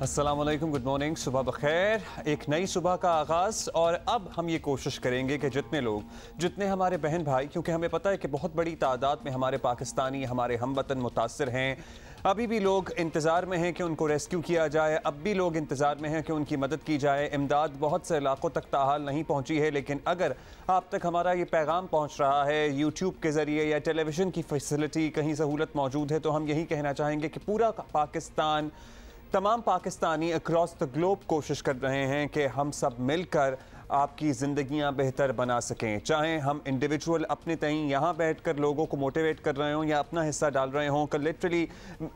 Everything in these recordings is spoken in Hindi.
अस्सलाम वालेकुम, गुड मॉर्निंग, सुबह बखैर। एक नई सुबह का आगाज़ और अब हम ये कोशिश करेंगे कि जितने हमारे बहन भाई, क्योंकि हमें पता है कि बहुत बड़ी तादाद में हमारे पाकिस्तानी, हमारे हमवतन मुतासर हैं। अभी भी लोग इंतज़ार में हैं कि उनको रेस्क्यू किया जाए, अब भी लोग इंतज़ार में हैं कि उनकी मदद की जाए। इमदाद बहुत से इलाकों तक ताहाल नहीं पहुंची है, लेकिन अगर आप तक हमारा ये पैगाम पहुंच रहा है यूट्यूब के ज़रिए या टेलीविज़न की फैसिलिटी कहीं सहूलत मौजूद है, तो हम यही कहना चाहेंगे कि पूरा पाकिस्तान, तमाम पाकिस्तानी अक्रॉस द ग्लोब कोशिश कर रहे हैं कि हम सब मिलकर आपकी ज़िंदगियां बेहतर बना सकें। चाहे हम इंडिविजुअल अपने तहीं यहाँ बैठकर लोगों को मोटिवेट कर रहे हों या अपना हिस्सा डाल रहे हों। कल लिटरली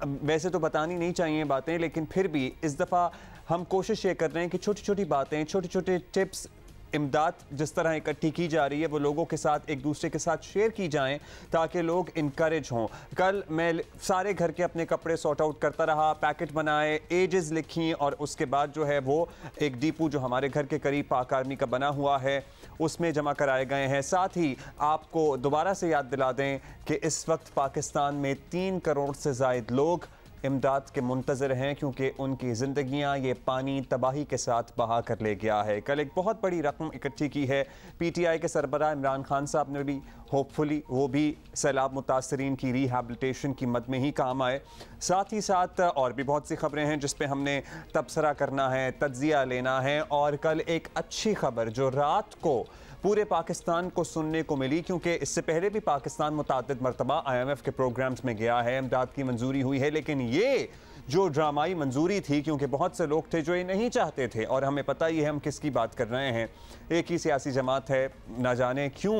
वैसे तो बतानी नहीं चाहिए बातें, लेकिन फिर भी इस दफ़ा हम कोशिश ये कर रहे हैं कि छोटी छोटी बातें, छोटे छोटे टिप्स, इमदाद जिस तरह इकट्ठी की जा रही है वो लोगों के साथ, एक दूसरे के साथ शेयर की जाएं ताकि लोग इनकरेज हों। कल मैं सारे घर के अपने कपड़े सॉर्ट आउट करता रहा, पैकेट बनाए, एजेस लिखी और उसके बाद जो है वो एक डीपू जो हमारे घर के करीब पाक आर्मी का बना हुआ है उसमें जमा कराए गए हैं। साथ ही आपको दोबारा से याद दिला दें कि इस वक्त पाकिस्तान में 3 करोड़ से ज़ायद लोग इमदाद के मुंतज़र हैं, क्योंकि उनकी ज़िंदगियां ये पानी तबाही के साथ बहा कर ले गया है। कल एक बहुत बड़ी रकम इकट्ठी की है PTI के सरबराह इमरान खान साहब ने भी, होपफुली वो भी सैलाब मुतासरीन की रिहैबिलिटेशन की मद में ही काम आए। साथ ही साथ और भी बहुत सी खबरें हैं जिस पे हमने तबसरा करना है, तज्जिया लेना है। और कल एक अच्छी खबर जो रात को पूरे पाकिस्तान को सुनने को मिली, क्योंकि इससे पहले भी पाकिस्तान मुताद्दिद मरतबा IMF के प्रोग्राम्स में गया है, इमदाद की मंजूरी हुई है, लेकिन ये जो ड्रामाई मंजूरी थी, क्योंकि बहुत से लोग थे जो ये नहीं चाहते थे और हमें पता ही है हम किसकी बात कर रहे हैं। एक ही सियासी जमात है, ना जाने क्यों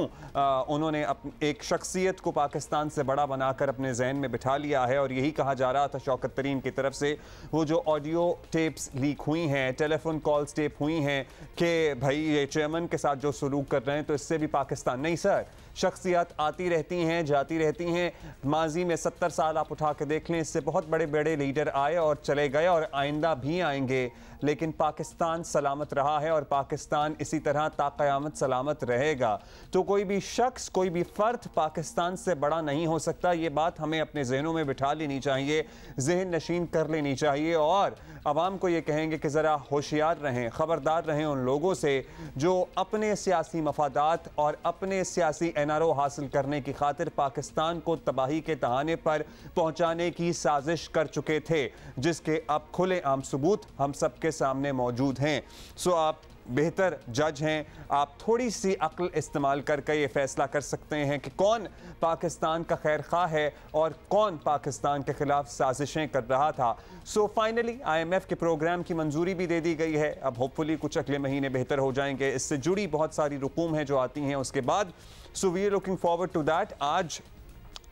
उन्होंने एक शख्सियत को पाकिस्तान से बड़ा बनाकर अपने जहन में बिठा लिया है। और यही कहा जा रहा था शौकत तरीन की तरफ से, वो जो ऑडियो टेप्स लीक हुई हैं, टेलीफोन कॉल्स टेप हुई हैं कि भाई ये चेयरमैन के साथ जो सलूक कर रहे हैं तो इससे भी पाकिस्तान नहीं। सर, शख्सियत आती रहती हैं, जाती रहती हैं। माजी में 70 साल आप उठा के देख लें, इससे बहुत बड़े बड़े लीडर आए और चले गए और आइंदा भी आएंगे, लेकिन पाकिस्तान सलामत रहा है और पाकिस्तान इसी तरह ताक़यामत सलामत रहेगा। तो कोई भी शख्स, कोई भी फ़र्द पाकिस्तान से बड़ा नहीं हो सकता। ये बात हमें अपने जहनों में बिठा लेनी चाहिए, जहन नशीन कर लेनी चाहिए। और आवाम को ये कहेंगे कि ज़रा होशियार रहें, ख़बरदार रहें उन लोगों से जो अपने सियासी मफादात और अपने सियासी NRO हासिल करने की खातिर पाकिस्तान को तबाही के तहाने पर पहुंचाने की साजिश कर चुके थे, जिसके अब खुले आम सबूत हम सबके सामने मौजूद हैं। सो आप बेहतर जज हैं, आप थोड़ी सी अक्ल इस्तेमाल करके ये फैसला कर सकते हैं कि कौन पाकिस्तान का खैर खा है और कौन पाकिस्तान के खिलाफ साजिशें कर रहा था। सो फाइनली IMF के प्रोग्राम की मंजूरी भी दे दी गई है। अब होपफुली कुछ अगले महीने बेहतर हो जाएंगे। इससे जुड़ी बहुत सारी रकूम हैं जो आती हैं उसके बाद। So we are looking forward to that. आज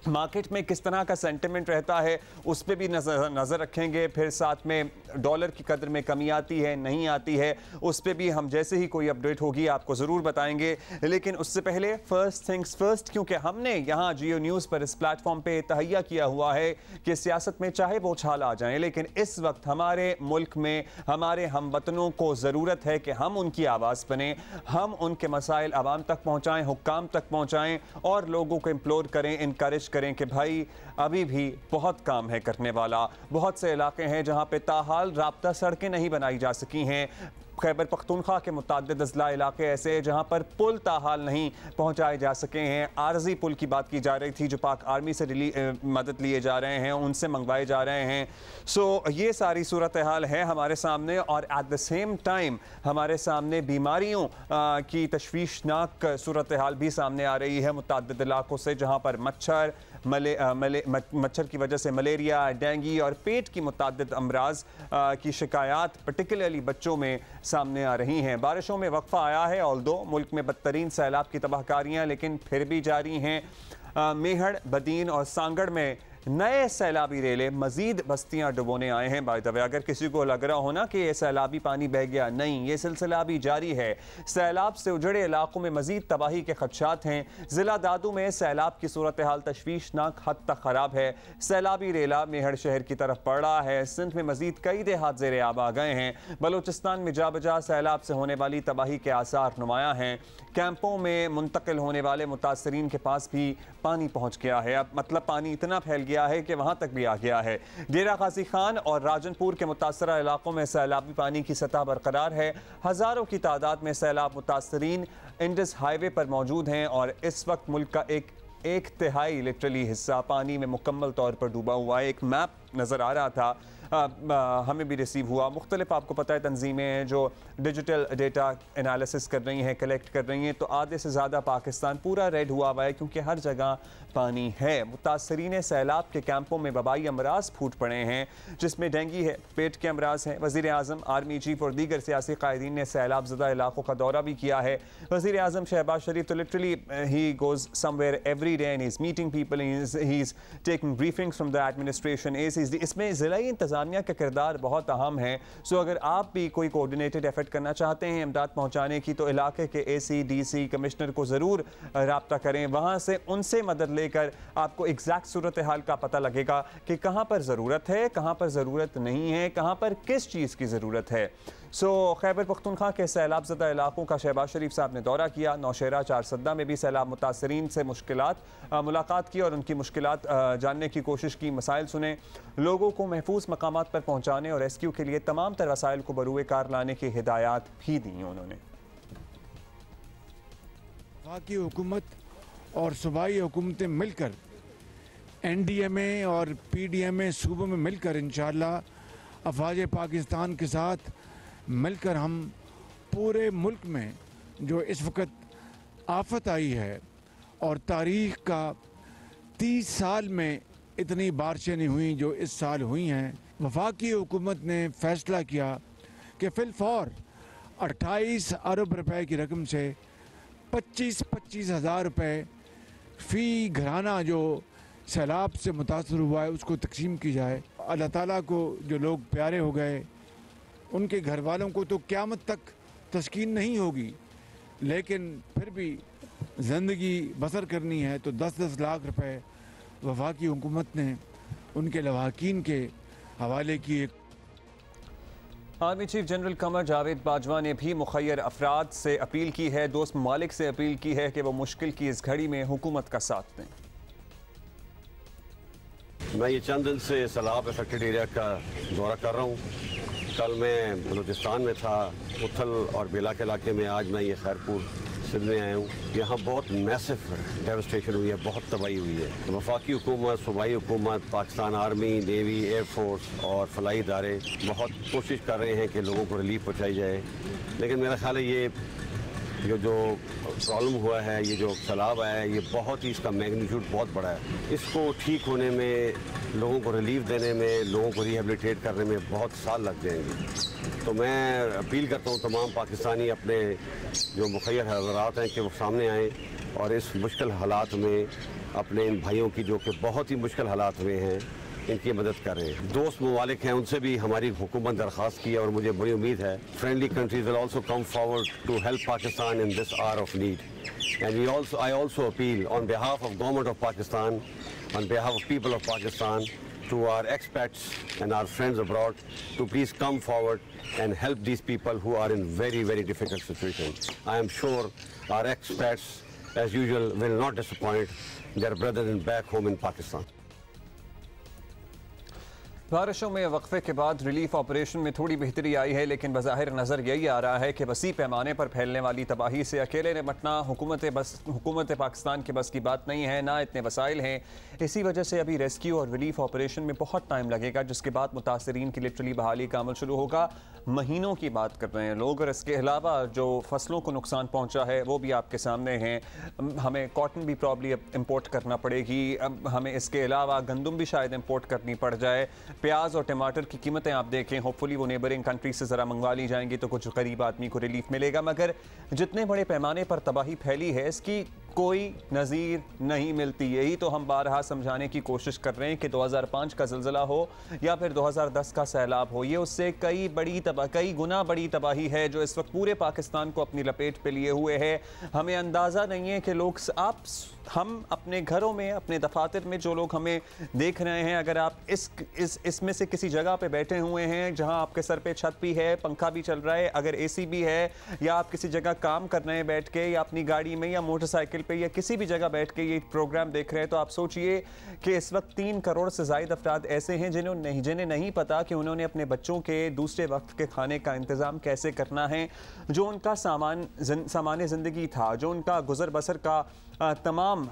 मार्केट में किस तरह का सेंटिमेंट रहता है उस पर भी नज़र रखेंगे। फिर साथ में डॉलर की कदर में कमी आती है, नहीं आती है, उस पर भी हम जैसे ही कोई अपडेट होगी आपको ज़रूर बताएंगे। लेकिन उससे पहले फर्स्ट थिंग्स फर्स्ट, क्योंकि हमने यहाँ जियो न्यूज़ पर इस प्लेटफॉर्म पे तहैया किया हुआ है कि सियासत में चाहे वो उछाल आ जाएँ, लेकिन इस वक्त हमारे मुल्क में हमारे हमवतनों को ज़रूरत है कि हम उनकी आवाज़ बने, हम उनके मसाइल आवाम तक पहुँचाएँ, हुक्काम तक पहुँचाएँ और लोगों को इम्प्लोर करें, इनकरेज करें कि भाई अभी भी बहुत काम है करने वाला। बहुत से इलाके हैं जहां पे ताहाल राब्ता सड़कें नहीं बनाई जा सकी हैं। खैबर पख्तूनख्वा के मुताद्दिद अजला इलाके ऐसे हैं जहाँ पर पुल ताहाल नहीं पहुँचाए जा सके हैं। आरजी पुल की बात की जा रही थी जो पाक आर्मी से मदद लिए जा रहे हैं, उनसे मंगवाए जा रहे हैं। सो ये सारी सूरत हाल है हमारे सामने और एट द सेम टाइम हमारे सामने बीमारियों की तशवीशनाक सूरत हाल भी सामने आ रही है मुताद्दिद इलाकों से, जहाँ पर मच्छर की वजह से मलेरिया, डेंगू और पेट की मुताद्दिद अमराज की शिकायत पर्टिकुलरली बच्चों में सामने आ रही हैं। बारिशों में वक्फा आया है, ऑल्दो मुल्क में बदतरीन सैलाब की तबाहकारियाँ लेकिन फिर भी जारी हैं। मेहड़, बदीन और सांगड़ में नए सैलाबी रेले मजीद बस्तियां डुबोने आए हैं। बाय द वे, अगर किसी को लग रहा हो ना कि ये सैलाबी पानी बह गया, नहीं, ये सिलसिला भी जारी है। सैलाब से उजड़े इलाकों में मजीद तबाही के खदशात हैं। जिला दादू में सैलाब की सूरत हाल तशवीशनाक हद तक खराब है। सैलाबी रेला मेहड़ शहर की तरफ पड़ रहा है। सिंध में मजीद कई देहात ज़ेर आब आ गए हैं। बलोचिस्तान में जा बजा सैलाब से होने वाली तबाही के आसार नुमायां हैं। कैंपों में मुंतकिल होने वाले मुतासरीन के पास भी पानी पहुँच गया है। अब मतलब पानी इतना फैल गया गया है कि वहां तक भी आ गया है। डेरा गाजी खान और राजनपुर के मुतासरा इलाकों में सैलाबी पानी की सतह बरकरार है। हज़ारों की तादाद में सैलाब मुतासरीन इंडस हाईवे पर मौजूद हैं और इस वक्त मुल्क का एक तिहाई लिटरली हिस्सा पानी में मुकम्मल तौर पर डूबा हुआ है। एक मैप नज़र आ रहा था, हमें भी रिसीव हुआ। मुख्तलिफ आपको पता है तंजीमें हैं जो डिजिटल डेटा एनालिसिस कर रही हैं, कलेक्ट कर रही हैं, तो आधे से ज़्यादा पाकिस्तान पूरा रेड हुआ हुआ है क्योंकि हर जगह पानी है। मुतासरीन सैलाब के कैंपों में वबाई अमराज फूट पड़े हैं जिसमें डेंगू है, पेट के अमराज हैं। वज़ीर आज़म, आर्मी चीफ और दीगर सियासी कायदीन ने सैलाब ज़दा इलाकों का दौरा भी किया है। वज़ीर आज़म शहबाज शरीफ तो literally he goes somewhere every day and he is meeting people, he is taking briefings from the administration. इसमें ज़िलाई इंतज़ामिया का किरदार बहुत अहम है। सो अगर आप भी कोई कोऑर्डिनेटेड एफर्ट करना चाहते हैं इमदाद पहुँचाने की तो इलाके के AC, DC, कमिश्नर को ज़रूर रब्ता करें। वहाँ से उनसे मदद लेकर आपको एग्जैक्ट सूरत हाल का पता लगेगा कि कहाँ पर ज़रूरत है, कहाँ पर ज़रूरत नहीं है, कहाँ पर किस चीज़ की ज़रूरत है। खैबर पख्तूनख्वा के सैलाब ज़दा इलाकों का शहबाज शरीफ साहब ने दौरा किया। नौशेरा, चारसद्दा में भी सैलाब मुतासरीन से मुलाकात की और उनकी मुश्किलात जानने की कोशिश की, मसाइल सुने। लोगों को महफूज मकामात पर पहुँचाने और रेस्क्यू के लिए तमाम तर वसाइल को बरूए कार लाने की हिदायत भी दी उन्होंने। वफाकी हुकूमत और सूबाई हुकूमतें मिलकर NDMA और PDMA सूबों में मिलकर इंशाअल्लाह अफवाज पाकिस्तान के साथ मिलकर हम पूरे मुल्क में जो इस वक्त आफत आई है और तारीख़ का 30 साल में इतनी बारिशें नहीं हुई जो इस साल हुई हैं। वफाकी हुकूमत ने फ़ैसला किया कि फ़िलफ़ौर 28 अरब रुपए की रकम से 25-25 हज़ार रुपये फ़ी घराना जो सैलाब से मुतासर हुआ है उसको तकसीम की जाए। अल्लाह ताला को जो लोग प्यारे हो गए उनके घर वालों को तो क़यामत तक तस्कीन नहीं होगी, लेकिन फिर भी ज़िंदगी बसर करनी है तो 10-10 लाख रुपए वफाकी हुकूमत ने उनके लवाहकीन के हवाले किए। Army chief general Qamar Javed Bajwa ने भी मुखय्यर अफराद से अपील की है, दोस्त ममालिक से अपील की है कि वो मुश्किल की इस घड़ी में हुकूमत का साथ दें। मैं ये चंद दिन से सैलाब अफेक्टेड एरिया का दौरा कर रहा हूँ। कल मैं बलूचिस्तान में था, उथल और बेला के इलाके में। आज मैं ये खैरपुर सिंध में आया हूँ। यहाँ बहुत मैसिव डेवस्टेशन हुई है, बहुत तबाही हुई है। वफाकी हुकूमत, सूबाई हुकूमत, पाकिस्तान आर्मी, नेवी, एयरफोर्स और फलाई इदारे बहुत कोशिश कर रहे हैं कि लोगों को रिलीफ पहुँचाई जाए, लेकिन मेरा ख्याल है ये जो प्रॉब्लम हुआ है, ये जो सैलाब आया है, ये बहुत ही इसका मैग्नीट्यूड बहुत बड़ा है। इसको ठीक होने में, लोगों को रिलीफ देने में, लोगों को रिहेबिलिटेट करने में बहुत साल लग जाएंगे। तो मैं अपील करता हूँ तमाम पाकिस्तानी अपने जो मुखय्यर हज़रात हैं कि वो सामने आएँ और इस मुश्किल हालात में अपने इन भाइयों की जो कि बहुत ही मुश्किल हालात में हैं इनकी मदद करें। दोस्त ममालिक हैं उनसे भी हमारी हुकूमत दरख्वास्त की है और मुझे बड़ी उम्मीद है friendly countries will also come forward to help Pakistan in this hour of need. And I also appeal on behalf of government of Pakistan, on behalf of people of Pakistan, to our expats and our friends abroad to please come forward and help these people who are in very, very difficult situations. I am sure our expats, as usual, will not disappoint their brethren back home in Pakistan. बारिशों में वक्फे के बाद रिलीफ ऑपरेशन में थोड़ी बेहतरी आई है, लेकिन बज़ाहिर नज़र यही आ रहा है कि वसी पैमाने पर फैलने वाली तबाही से अकेले निपटना हुकूमत पाकिस्तान के बस की बात नहीं है, ना इतने वसाइल हैं। इसी वजह से अभी रेस्क्यू और रिलीफ ऑपरेशन में बहुत टाइम लगेगा, जिसके बाद मुतासरीन की लिटरली बहाली का अमल शुरू होगा। महीनों की बात कर रहे हैं लोग, और इसके अलावा जो फसलों को नुकसान पहुँचा है वो भी आपके सामने हैं। हमें कॉटन भी प्रॉब्ली इम्पोर्ट करना पड़ेगी, अब हमें इसके अलावा गंदम भी शायद इम्पोर्ट करनी पड़ जाए। प्याज और टमाटर की कीमतें आप देखें, होपफुली वो नेबरिंग कंट्री से ज़रा मंगवा ली जाएंगी तो कुछ गरीब आदमी को रिलीफ मिलेगा। मगर जितने बड़े पैमाने पर तबाही फैली है इसकी कोई नज़ीर नहीं मिलती। यही तो हम बारहा समझाने की कोशिश कर रहे हैं कि 2005 का ज़िलज़ला हो या फिर 2010 का सैलाब हो, ये उससे कई गुना बड़ी तबाही है जो इस वक्त पूरे पाकिस्तान को अपनी लपेट पे लिए हुए है। हमें अंदाज़ा नहीं है कि लोग हम अपने घरों में, अपने दफातर में जो लोग हमें देख रहे हैं, अगर आप इसमें से किसी जगह पे बैठे हुए हैं जहां आपके सर पे छत भी है, पंखा भी चल रहा है, अगर AC भी है, या आप किसी जगह काम कर रहे हैं बैठ के, या अपनी गाड़ी में या मोटरसाइकिल पे या किसी भी जगह बैठ के ये प्रोग्राम देख रहे हैं तो आप सोचिए कि इस वक्त 3 करोड़ से ज़ायद अफराद ऐसे हैं जिन्हें नहीं पता कि उन्होंने अपने बच्चों के दूसरे वक्त के खाने का इंतज़ाम कैसे करना है। जो उनका सामान ज़िंदगी था, जो उनका गुजर बसर का तमाम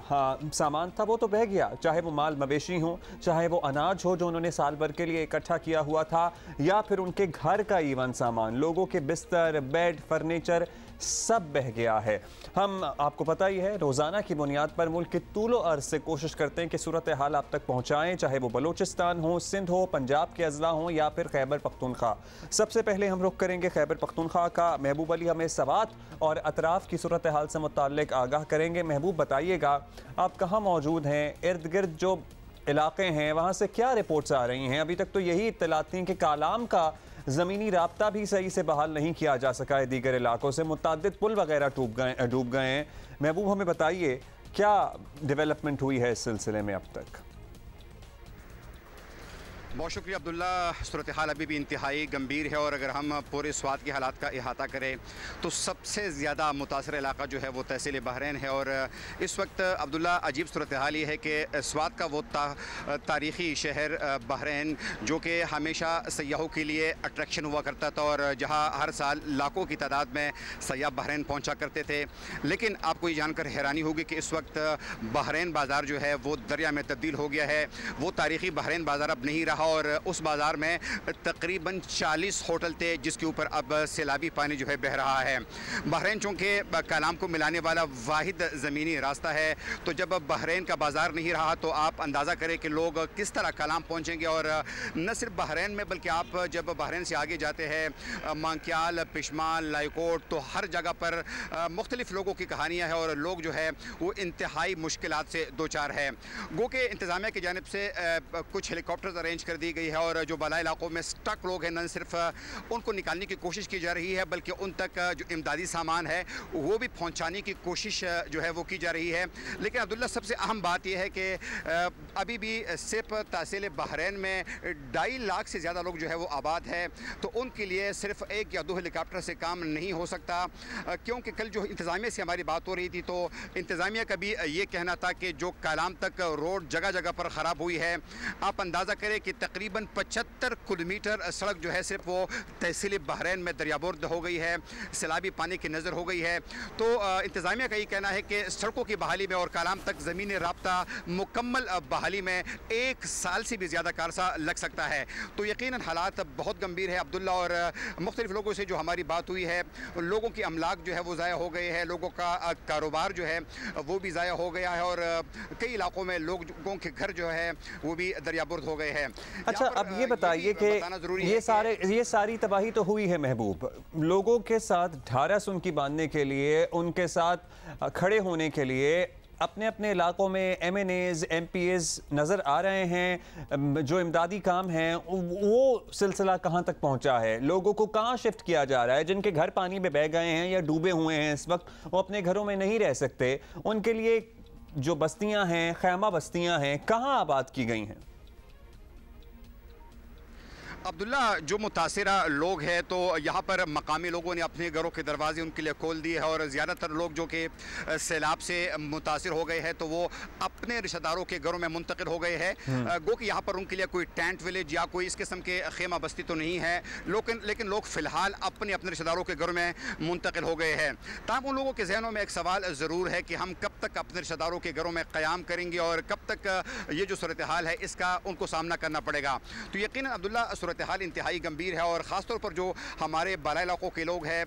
सामान था, वो तो बह गया। चाहे वो माल मवेशी हो, चाहे वो अनाज हो जो उन्होंने साल भर के लिए इकट्ठा किया हुआ था, या फिर उनके घर का ईवन सामान, लोगों के बिस्तर, बेड, फर्नीचर, सब बह गया है। हम आपको पता ही है रोज़ाना की बुनियाद पर मुल्क के तूलो अर्ज से कोशिश करते हैं कि सूरत हाल आप तक पहुँचाएँ, चाहे वो बलूचिस्तान हो, सिंध हो, पंजाब के अजला हो या फिर खैबर पख्तूनख्वा। सबसे पहले हम रुख करेंगे खैबर पख्तूनख्वा का। महबूब अली हमें सवात और अतराफ़ की सूरत हाल से मुताल्लिक आगाह करेंगे। महबूब, बताइएगा आप कहाँ मौजूद हैं, इर्द गिर्द जो इलाके हैं वहाँ से क्या रिपोर्ट्स आ रही हैं? अभी तक तो यही इत्तलात थी कि कालाम का ज़मीनी राब्ता भी सही से बहाल नहीं किया जा सका है, दीगर इलाकों से मुतअद्दिद पुल वगैरह डूब गए हैं। महबूब, हमें बताइए क्या डेवलपमेंट हुई है इस सिलसिले में अब तक? बहुत शुक्रिया अब्दुल्ला। सूरत हाल अभी भी इंतहाई गंभीर है और अगर हम पूरे स्वात के हालात का अहाता करें तो सबसे ज़्यादा मुतासर इलाका जो है वो तहसील बहरैन है। और इस वक्त अब्दुल्ला अजीब सूरत हाल ये है कि स्वात का वो तारीख़ी शहर बहरैन जो कि हमेशा सयाहों के लिए अट्रैक्शन हुआ करता था और जहाँ हर साल लाखों की तादाद में सयाह बहरैन पहुँचा करते थे, लेकिन आपको ये जानकर हैरानी होगी कि इस वक्त बहरैन बाज़ार जो है वो दरिया में तब्दील हो गया है। वो तारीख़ी बहरैन बाज़ार अब नहीं रहा और उस बाज़ार में तकरीबन 40 होटल थे जिसके ऊपर अब सैलाबी पानी जो है बह रहा है। बहरैन चूँकि कालाम को मिलाने वाला वाहिद ज़मीनी रास्ता है, तो जब बहरैन का बाज़ार नहीं रहा तो आप अंदाज़ा करें कि लोग किस तरह कालाम पहुँचेंगे। और न सिर्फ बहरैन में बल्कि आप जब बहरैन से आगे जाते हैं मांक्याल, पिशमाल, लाइकोट, तो हर जगह पर मुख्तलिफ़ लोगों की कहानियाँ हैं और लोग जो है वो इंतहाई मुश्किलात से दो चार है। गो के इंतज़ामिया की जानिब से कुछ हेलीकॉप्टर्स अरेंज कर दी गई है और जो बाला इलाकों में स्टक लोग हैं न सिर्फ उनको निकालने की कोशिश की जा रही है बल्कि उन तक जो इमदादी सामान है वो भी पहुंचाने की कोशिश जो है वो की जा रही है। लेकिन अब्दुल्ला, सबसे अहम बात यह है कि अभी भी सिर्फ तहसील बहरैन में 2.5 लाख से ज़्यादा लोग जो है वो आबाद है, तो उनके लिए सिर्फ 1 या 2 हेलीकॉप्टर से काम नहीं हो सकता। क्योंकि कल जो इंतज़ामिया से हमारी बात हो रही थी तो इंतज़ामिया का भी ये कहना था कि जो कालाम तक रोड जगह जगह पर ख़राब हुई है, आप अंदाज़ा करें कि तकरीबन 75 किलोमीटर सड़क जो है सिर्फ वो तहसील बहरैन में दरियाबुर्द हो गई है, सैलाबी पानी की नज़र हो गई है। तो इंतज़ामिया का ये कहना है कि सड़कों की बहाली में और कालाम तक ज़मीनी राब्ता मुकम्मल बहाली में 1 साल से भी ज़्यादा का अरसा लग सकता है। तो यकीनन हालात बहुत गंभीर है अब्दुल्ला। और मुख्तलिफ लोगों से जो हमारी बात हुई है, लोगों की अमलाक जो है वो ज़ाया हो गए हैं, लोगों का कारोबार जो है वो भी ज़ाया हो गया है और कई इलाकों में लोगों के घर जो है वो भी दरियाबुर्द हो गए हैं। अच्छा, अब ये बताइए कि ये सारी तबाही तो हुई है महबूब, लोगों के साथ ढारस उनकी बांधने के लिए, उनके साथ खड़े होने के लिए अपने अपने इलाकों में MNAs, MPAs नज़र आ रहे हैं। जो इमदादी काम हैं वो सिलसिला कहाँ तक पहुँचा है? लोगों को कहाँ शिफ्ट किया जा रहा है? जिनके घर पानी में बह गए हैं या डूबे हुए हैं इस वक्त, वो अपने घरों में नहीं रह सकते, उनके लिए जो बस्तियाँ हैं, खैमा बस्तियाँ हैं, कहाँ आबाद की गई हैं? अब्दुल्ला, जो मुतासिरा लोग हैं तो यहाँ पर मकामी लोगों ने अपने घरों के दरवाजे उनके लिए खोल दिए हैं और ज़्यादातर लोग जो कि सैलाब से मुतासिर हो गए हैं तो वो अपने रिश्तेदारों के घरों में मुंतकिल हो गए हैं। गो कि यहाँ पर उनके लिए कोई टेंट विलेज या कोई इस किस्म के खेमा बस्ती तो नहीं है, लेकिन लोग फ़िलहाल अपने अपने रिश्तेदारों के घरों में मुंतकिल हो गए हैं। ताहम उन लोगों के जहनों में एक सवाल ज़रूर है कि हम कब तक अपने रिश्तेदारों के घरों में क़याम करेंगे और कब तक ये जो सूरत हाल है इसका उनको सामना करना पड़ेगा। तो यकीनन अब्दुल्ला, हाल इंतहाई गंभीर है और ख़ासतौर पर जो हमारे बाला इलाकों के लोग हैं,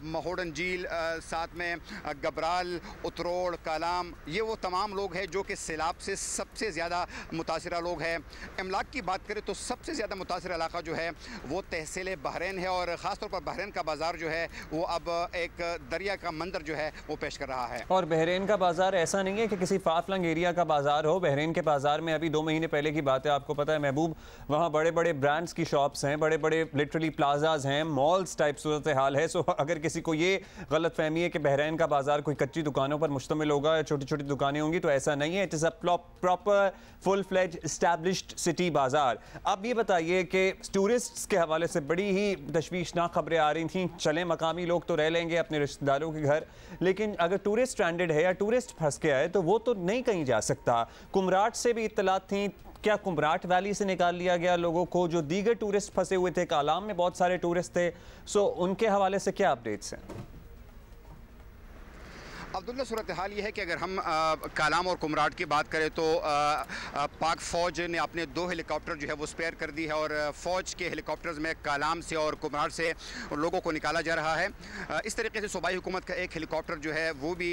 महोडन झील, साथ में गबराल, उतरोड़, कालाम, ये वो तमाम लोग हैं जो कि सैलाब से सबसे ज़्यादा मुतासिरा लोग हैं। इमलाक की बात करें तो सबसे ज़्यादा मुतासिर इलाका जो है वो तहसील बहरैन है और ख़ासतौर पर बहरैन का बाज़ार जो है वो अब एक दरिया का मंजर जो है वो पेश कर रहा है। और बहरैन का बाज़ार ऐसा नहीं है कि किसी फाफलंग एरिया का बाज़ार हो। बहरैन के बाज़ार में अभी 2 महीने पहले की बात है, आपको पता है महबूब, वहाँ बड़े बड़े ब्रांड्स की शॉप्स हैं, बड़े बड़े लिटरली प्लाजाज हैं, मॉल्स टाइप सूरत हाल है। सो अगर किसी को ये गलत फहमी है कि बहरीन का बाजार कोई कच्ची दुकानों पर मुश्तमिल होगा या छोटी छोटी दुकानें होंगी, तो ऐसा नहीं है। It is a proper full fledge established city बाजार। अब ये बताइए कि टूरिस्ट्स के हवाले से बड़ी ही तशवीशनाक खबरें आ रही थी। चलें मकामी लोग तो रह लेंगे अपने रिश्तेदारों के घर, लेकिन अगर टूरिस्ट स्ट्रैंडेड है या टूरिस्ट फंस गया है तो वो तो नहीं कहीं जा सकता। कुमराट से भी इत्तलात थी, क्या कुमराट वैली से निकाल लिया गया लोगों को? जो दीगर टूरिस्ट फंसे हुए थे, कालाम में बहुत सारे टूरिस्ट थे, सो उनके हवाले से क्या अपडेट्स हैं? अब्दुल्ला, सूरत हाल ये है कि अगर हम कालाम और कुमराट की बात करें तो पाक फ़ौज ने अपने 2 हेलीकॉप्टर जो है वो स्पेयर कर दी है और फ़ौज के हेलीकॉप्टर्स में कालाम से और कुमराट से लोगों को निकाला जा रहा है। इस तरीके से सूबाई हुकूमत का एक हेलीकॉप्टर जो है वो भी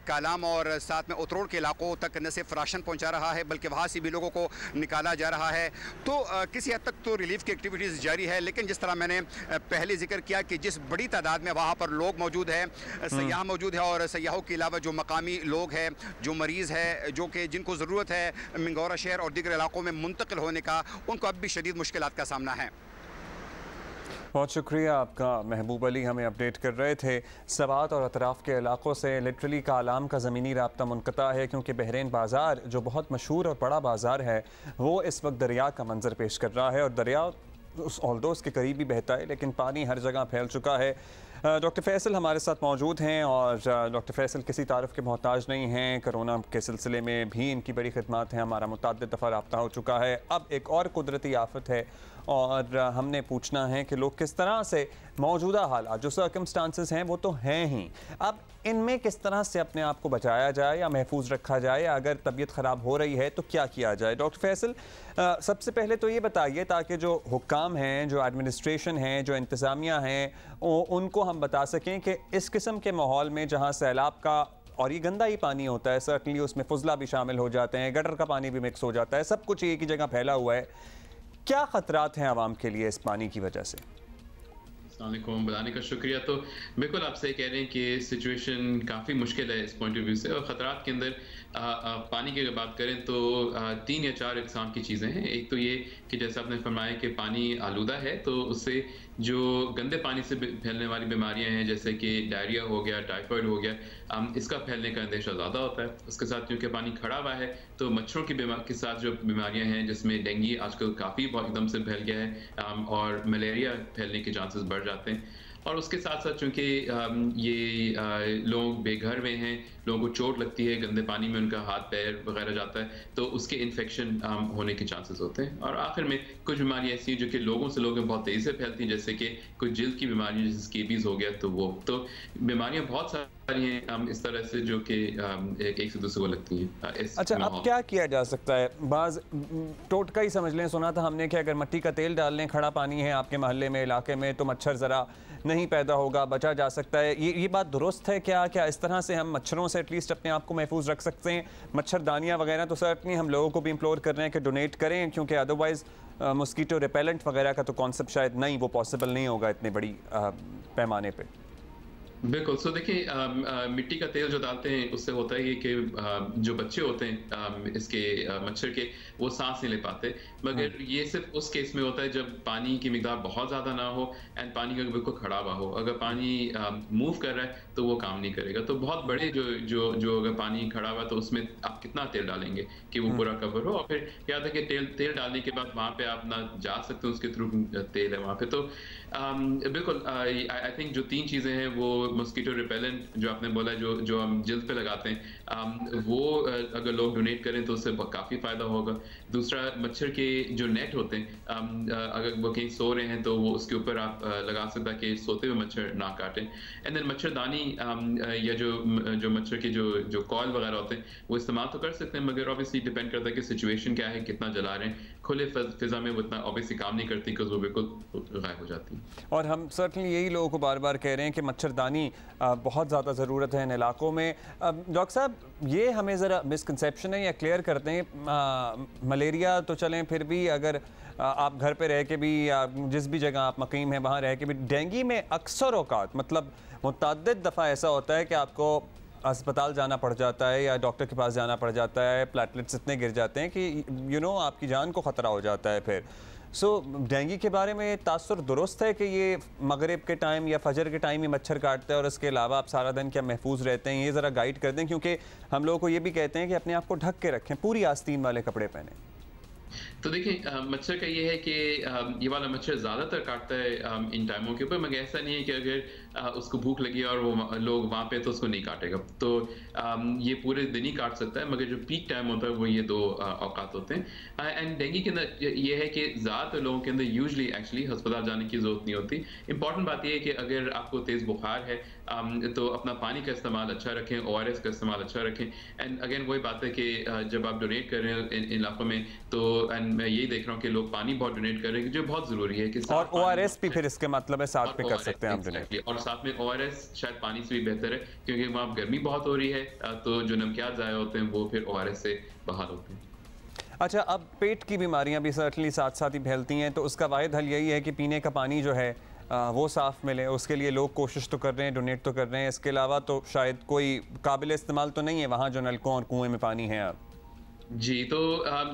कालाम और साथ में उतरोड़ के इलाकों तक न सिर्फ राशन पहुँचा रहा है बल्कि वहाँ से भी लोगों को निकाला जा रहा है। तो किसी हद तक तो रिलीफ की एक्टिविटीज़ जारी है, लेकिन जिस तरह मैंने पहले जिक्र किया कि जिस बड़ी तादाद में वहाँ पर लोग मौजूद हैं, सयाह मौजूद है, और सयाहों के अलावा जो मकामी लोग हैं, जो मरीज़ है, जो कि जिनको ज़रूरत है मिंगौरा शहर और दीगर इलाकों में मुंतकिल होने का, उनको अब भी शदीद मुश्किलात का सामना है। बहुत शुक्रिया आपका महबूब अली, हमें अपडेट कर रहे थे। सवात और अतराफ़ के इलाकों से लिटरली कालाम का ज़मीनी राब्ता मुनक़ता है, क्योंकि बहरीन बाज़ार जो बहुत मशहूर और बड़ा बाज़ार है वो इस वक्त दरिया का मंजर पेश कर रहा है, और दरिया ऑल्दो उसके करीब ही बहता है लेकिन पानी हर जगह फैल चुका है। डॉक्टर फैसल हमारे साथ मौजूद हैं, और डॉक्टर फैसल किसी तारुफ के मोहताज नहीं हैं। कोरोना के सिलसिले में भी इनकी बड़ी खिदमत है, हमारा मुतअद्दिद दफ़ा रब्ता हो चुका है। अब एक और कुदरती आफत है और हमने पूछना है कि लोग किस तरह से मौजूदा हालात जो सर्कमस्टांसेस हैं वो तो हैं ही, अब इनमें किस तरह से अपने आप को बचाया जाए या महफूज रखा जाए, अगर तबीयत ख़राब हो रही है तो क्या किया जाए। डॉक्टर फैसल, सबसे पहले तो ये बताइए ताकि जो हुक्काम हैं, जो एडमिनिस्ट्रेशन हैं, जो इंतज़ामिया हैं, उनको हम बता सकें कि इस किस्म के माहौल में जहाँ सैलाब का और ये गंदा ही पानी होता है, सर्टनली उसमें फुजला भी शामिल हो जाते हैं, गटर का पानी भी मिक्स हो जाता है, सब कुछ एक ही जगह फैला हुआ है, क्या ख़तरात हैं आवाम के लिए इस पानी की वजह से? अस्सलामुअलैकुम, बताने का शुक्रिया। तो बिल्कुल आप सही कह रहे हैं कि सिचुएशन काफ़ी मुश्किल है इस पॉइंट ऑफ व्यू से, और ख़तरात के अंदर पानी की अगर बात करें तो 3 या 4 इकसाम की चीज़ें हैं। एक तो ये कि जैसा आपने फरमाया कि पानी आलूदा है, तो उससे जो गंदे पानी से फैलने वाली बीमारियां हैं जैसे कि डायरिया हो गया, टाइफाइड हो गया, इसका फैलने का अंदेशा ज़्यादा होता है। उसके साथ क्योंकि पानी खड़ा हुआ है तो मच्छरों की के साथ जो बीमारियां हैं जिसमें डेंगू आजकल काफ़ी एकदम से फैल गया है और मलेरिया फैलने के चांसेस बढ़ जाते हैं। और उसके साथ साथ चूँकि ये लोग बेघर में हैं, लोगों को चोट लगती है, गंदे पानी में उनका हाथ पैर वगैरह जाता है तो उसके इन्फेक्शन होने के चांसेस होते हैं। और आखिर में कुछ बीमारियां ऐसी हैं जो कि लोगों से लोगों में बहुत तेज़ी से फैलती हैं, जैसे कि कुछ जिल्द की बीमारियां जैसे स्केबीज हो गया, तो वो तो बीमारियां बहुत सारी हैं इस तरह से जो कि एक से दूसरे को लगती हैं। अच्छा, अब क्या किया जा सकता है? बाज टोटका ही समझ लें, सुना था हमने कि अगर मिट्टी का तेल डाल लें, खड़ा पानी है आपके मोहल्ले में, इलाके में, तो मच्छर ज़रा नहीं पैदा होगा, बचा जा सकता है। ये बात दुरुस्त है क्या? क्या इस तरह से हम मच्छरों से एटलीस्ट अपने आप को महफूज रख सकते हैं? मच्छरदानियाँ वगैरह तो सर्टनली हम लोगों को भी इम्प्लोर कर रहे हैं कि डोनेट करें, क्योंकि अदरवाइज़ मस्कीटो रिपेलेंट वगैरह का तो कॉन्सेप्ट शायद नहीं, वो पॉसिबल नहीं होगा इतनी बड़ी पैमाने पर। बिल्कुल। सो देखिए, मिट्टी का तेल जो डालते हैं उससे होता है कि जो बच्चे होते हैं इसके मच्छर के, वो सांस नहीं ले पाते, मगर ये सिर्फ उस केस में होता है जब पानी की मिकदार बहुत ज़्यादा ना हो एंड पानी का बिल्कुल खड़ा हुआ हो। अगर पानी मूव कर रहा है तो वो काम नहीं करेगा। तो बहुत बड़े जो अगर पानी खड़ा हुआ तो उसमें आप कितना तेल डालेंगे कि वो पूरा कवर हो, और फिर याद है कि तेल डालने के बाद वहाँ पे आप ना जा सकते हो, उसके थ्रू तेल है वहाँ पे। तो बिल्कुल आई थिंक जो 3 चीज़ें हैं वो मस्कीटो रिपेलेंट जो आपने बोला जो हम जिल्द पे लगाते हैं, वो अगर लोग डोनेट करें तो उससे काफ़ी फ़ायदा होगा। दूसरा, मच्छर के जो नेट होते हैं, अगर वो कहीं सो रहे हैं तो वो उसके ऊपर आप लगा सकते ताकि सोते हुए मच्छर ना काटें। एंड देन मच्छरदानी या जो मच्छर के जो कॉल वगैरह होते हैं वो इस्तेमाल तो कर सकते हैं, मगर ऑब्वियसली डिपेंड करता है कि सिचुएशन क्या है, कितना जला रहे हैं। खुले फिजा में वो इतना ऑब्वियसली काम नहीं करती बिकॉज वो बिल्कुल गायब हो जाती है। और हम सर्टनली यही लोगों को बार बार कह रहे हैं कि मच्छरदानी बहुत ज़्यादा ज़रूरत है इन इलाकों में। डॉक्टर साहब, ये हमें ज़रा मिसकंसेप्शन है या क्लियर करते हैं। मलेरिया तो चलें, फिर भी अगर आप घर पे रह के भी या जिस भी जगह आप मकीम हैं वहाँ रह के भी, डेंगू में अक्सर औकात मतलब मुतअद्दिद दफ़ा ऐसा होता है कि आपको अस्पताल जाना पड़ जाता है या डॉक्टर के पास जाना पड़ जाता है, प्लेटलेट्स इतने गिर जाते हैं कि आपकी जान को ख़तरा हो जाता है। फिर सो डेंगू के बारे में तासुर दुरुस्त है कि ये मगरिब के टाइम या फजर के टाइम ही मच्छर काटता है और इसके अलावा आप सारा दिन क्या महफूज रहते हैं, ये ज़रा गाइड कर दें, क्योंकि हम लोगों को ये भी कहते हैं कि अपने आप को ढक के रखें, पूरी आस्तीन वाले कपड़े पहने। तो देखिए मच्छर का ये है कि ये वाला मच्छर ज़्यादातर काटता है इन टाइमों के ऊपर, मगर ऐसा नहीं है कि अगर उसको भूख लगी और वो लोग वहाँ पे तो उसको नहीं काटेगा। तो ये पूरे दिन ही काट सकता है, मगर जो पीक टाइम होता है वो ये 2 औकात होते हैं। एंड डेंगू के अंदर ये है कि ज़्यादातर लोगों के अंदर यूजली एक्चुअली अस्पताल जाने की ज़रूरत नहीं होती। इंपॉर्टेंट बात ये है कि अगर आपको तेज़ बुखार है तो अपना पानी का इस्तेमाल अच्छा रखें, ORS का इस्तेमाल अच्छा रखें। एंड अगेन वही बात है कि जब आप डोनेट कर रहे हैं इन इलाकों में, तो एंड मैं यही देख रहा हूँ कि लोग पानी बहुत डोनेट कर रहे हैं, जो बहुत ज़रूरी है कि और ORS भी फिर इसके मतलब है साथ में कर सकते हैं हम डोनेट, और साथ में ORS शायद पानी से भी बेहतर है, क्योंकि वहाँ गर्मी बहुत हो रही है तो जो नमकियात ज़ाया होते हैं वो फिर ORS से बहाल होते हैं। अच्छा, अब पेट की बीमारियां भी सर्टनली साथ साथ ही फैलती हैं, तो उसका वाहिद हल यही है कि पीने का पानी जो है वो साफ़ मिले। उसके लिए लोग कोशिश तो कर रहे हैं, डोनेट तो कर रहे हैं, इसके अलावा तो शायद कोई काबिल इस्तेमाल तो नहीं है वहाँ जो नलकों और कुएँ में पानी है। अब जी, तो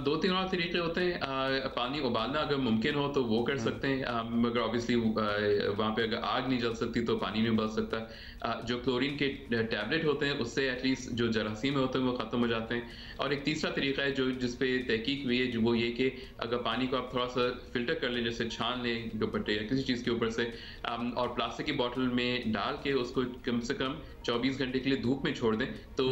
2-3 और तरीके होते हैं। पानी उबालना अगर मुमकिन हो तो वो कर सकते हैं, मगर ऑब्वियसली वहाँ पे अगर आग नहीं जल सकती तो पानी नहीं उबल सकता। जो क्लोरीन के टैबलेट होते हैं उससे एटलीस्ट जो जरासीम होते हैं वो ख़त्म हो जाते हैं। और एक तीसरा तरीका है जो जिस पे तहकीक हुई है, जो वो ये कि अगर पानी को आप थोड़ा सा फिल्टर कर लें, जैसे छान लें दुपट्टे या किसी चीज़ के ऊपर से, और प्लास्टिक की बोतल में डाल के उसको कम से कम 24 घंटे के लिए धूप में छोड़ दें, तो